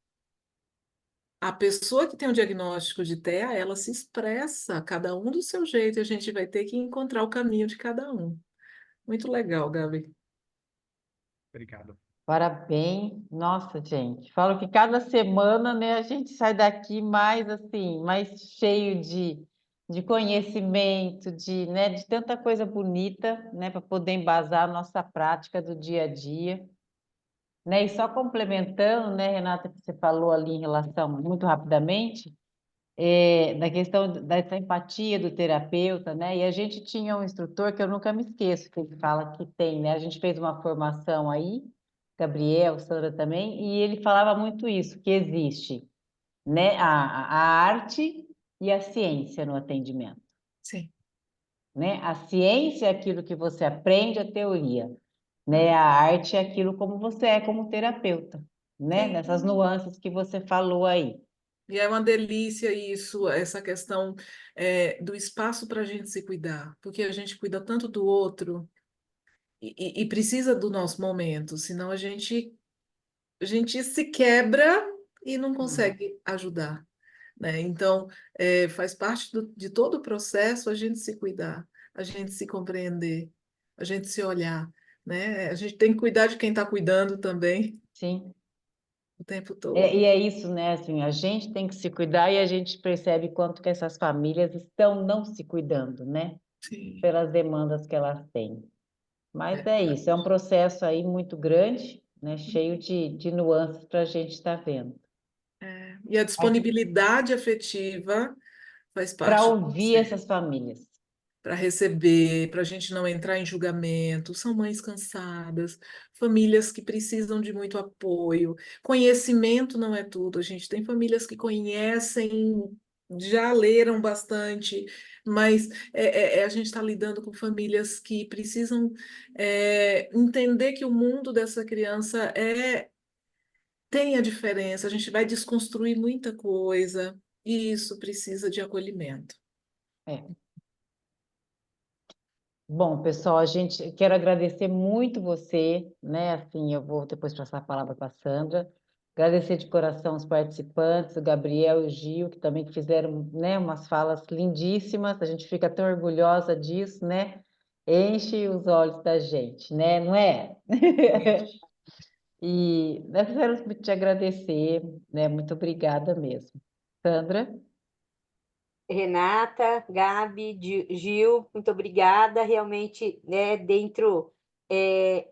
A pessoa que tem o diagnóstico de TEA, ela se expressa, cada um do seu jeito, e a gente vai ter que encontrar o caminho de cada um. Muito legal, Gabi. Obrigado. parabéns. Nossa, gente, falo que cada semana, né, a gente sai daqui mais assim, mais cheio de conhecimento, né, de tanta coisa bonita, né, para poder embasar a nossa prática do dia a dia. Né? E só complementando, né, Renata, que você falou ali em relação, muito rapidamente, da questão dessa empatia do terapeuta, né? E a gente tinha um instrutor que eu nunca me esqueço, que ele fala que tem, né? A gente fez uma formação aí, Gabriel, Sandra também, e ele falava muito isso, que existe, né, a arte e a ciência no atendimento, Sim. né? A ciência é aquilo que você aprende, a teoria, né? A arte é aquilo como você é como terapeuta, né? Sim. Nessas nuances que você falou aí. E é uma delícia isso, essa questão do espaço para a gente se cuidar, porque a gente cuida tanto do outro e precisa do nosso momento, senão a gente se quebra e não consegue ajudar, né? Então, faz parte de todo o processo a gente se cuidar, a gente se compreender, a gente se olhar, né? A gente tem que cuidar de quem está cuidando também Sim. o tempo E todo. é isso, né? Assim, a gente tem que se cuidar e a gente percebe quanto que essas famílias estão não se cuidando, né? Sim. Pelas demandas que elas têm. Mas É. é isso, é um processo aí muito grande, né? Cheio de nuances para a gente estar vendo. E a disponibilidade afetiva faz Para parte do ouvir processo. essas famílias. Para receber, para a gente não entrar em julgamento. São mães cansadas, famílias que precisam de muito apoio. Conhecimento não é tudo. A gente tem famílias que conhecem, já leram bastante, mas a gente está lidando com famílias que precisam entender que o mundo dessa criança tem a diferença. A gente vai desconstruir muita coisa e isso precisa de acolhimento. É. Bom, pessoal, a gente quero agradecer muito você, né? Assim, eu vou depois passar a palavra para a Sandra. Agradecer de coração os participantes, o Gabriel e o Gil, que também fizeram, né, umas falas lindíssimas. A gente fica tão orgulhosa disso, né? Enche os olhos da gente, né? Não é? E nós queremos te agradecer, né? Muito obrigada mesmo. Sandra? Renata, Gabi, Gil, muito obrigada. Realmente, né,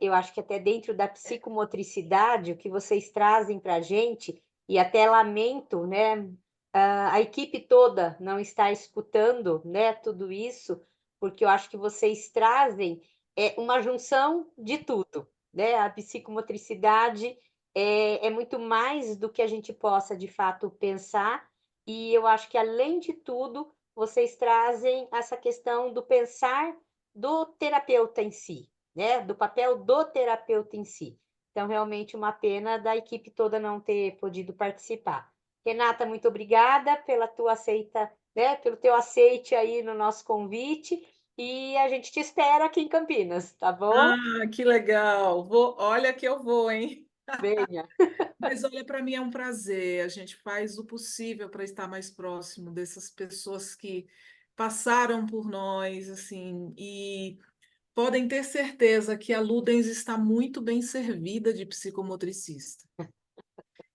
eu acho que até dentro da psicomotricidade, o que vocês trazem para a gente, e até lamento, né, a equipe toda não está escutando, né, tudo isso, porque eu acho que vocês trazem uma junção de tudo, né? A psicomotricidade é muito mais do que a gente possa, de fato, pensar, e eu acho que, além de tudo, vocês trazem essa questão do pensar do terapeuta em si, né, do papel do terapeuta em si. Então, realmente, uma pena da equipe toda não ter podido participar. Renata, muito obrigada pela tua aceita, né, pelo teu aceite aí no nosso convite, e a gente te espera aqui em Campinas, tá bom? Ah, que legal. Olha que eu vou, hein? Venha. Mas olha, para mim é um prazer. A gente faz o possível para estar mais próximo dessas pessoas que passaram por nós, assim, e podem ter certeza que a Ludens está muito bem servida de psicomotricista.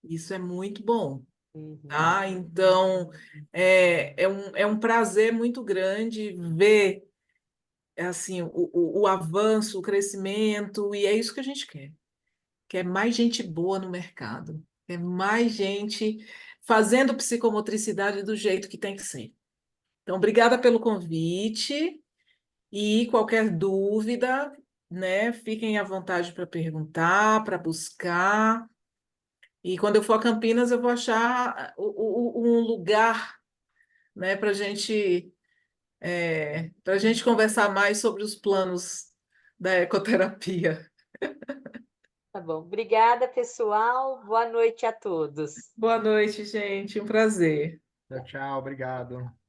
Isso é muito bom, Uhum. tá? Então, é um prazer muito grande ver, assim, o avanço, o crescimento, e é isso que a gente quer. Quer mais gente boa no mercado, quer mais gente fazendo psicomotricidade do jeito que tem que ser. Então, obrigada pelo convite e qualquer dúvida, né, fiquem à vontade para perguntar, para buscar. E quando eu for a Campinas, eu vou achar um lugar, né, para gente conversar mais sobre os planos da ecoterapia. Tá bom. Obrigada, pessoal. Boa noite a todos. Boa noite, gente. Um prazer. Tchau, tchau, obrigado.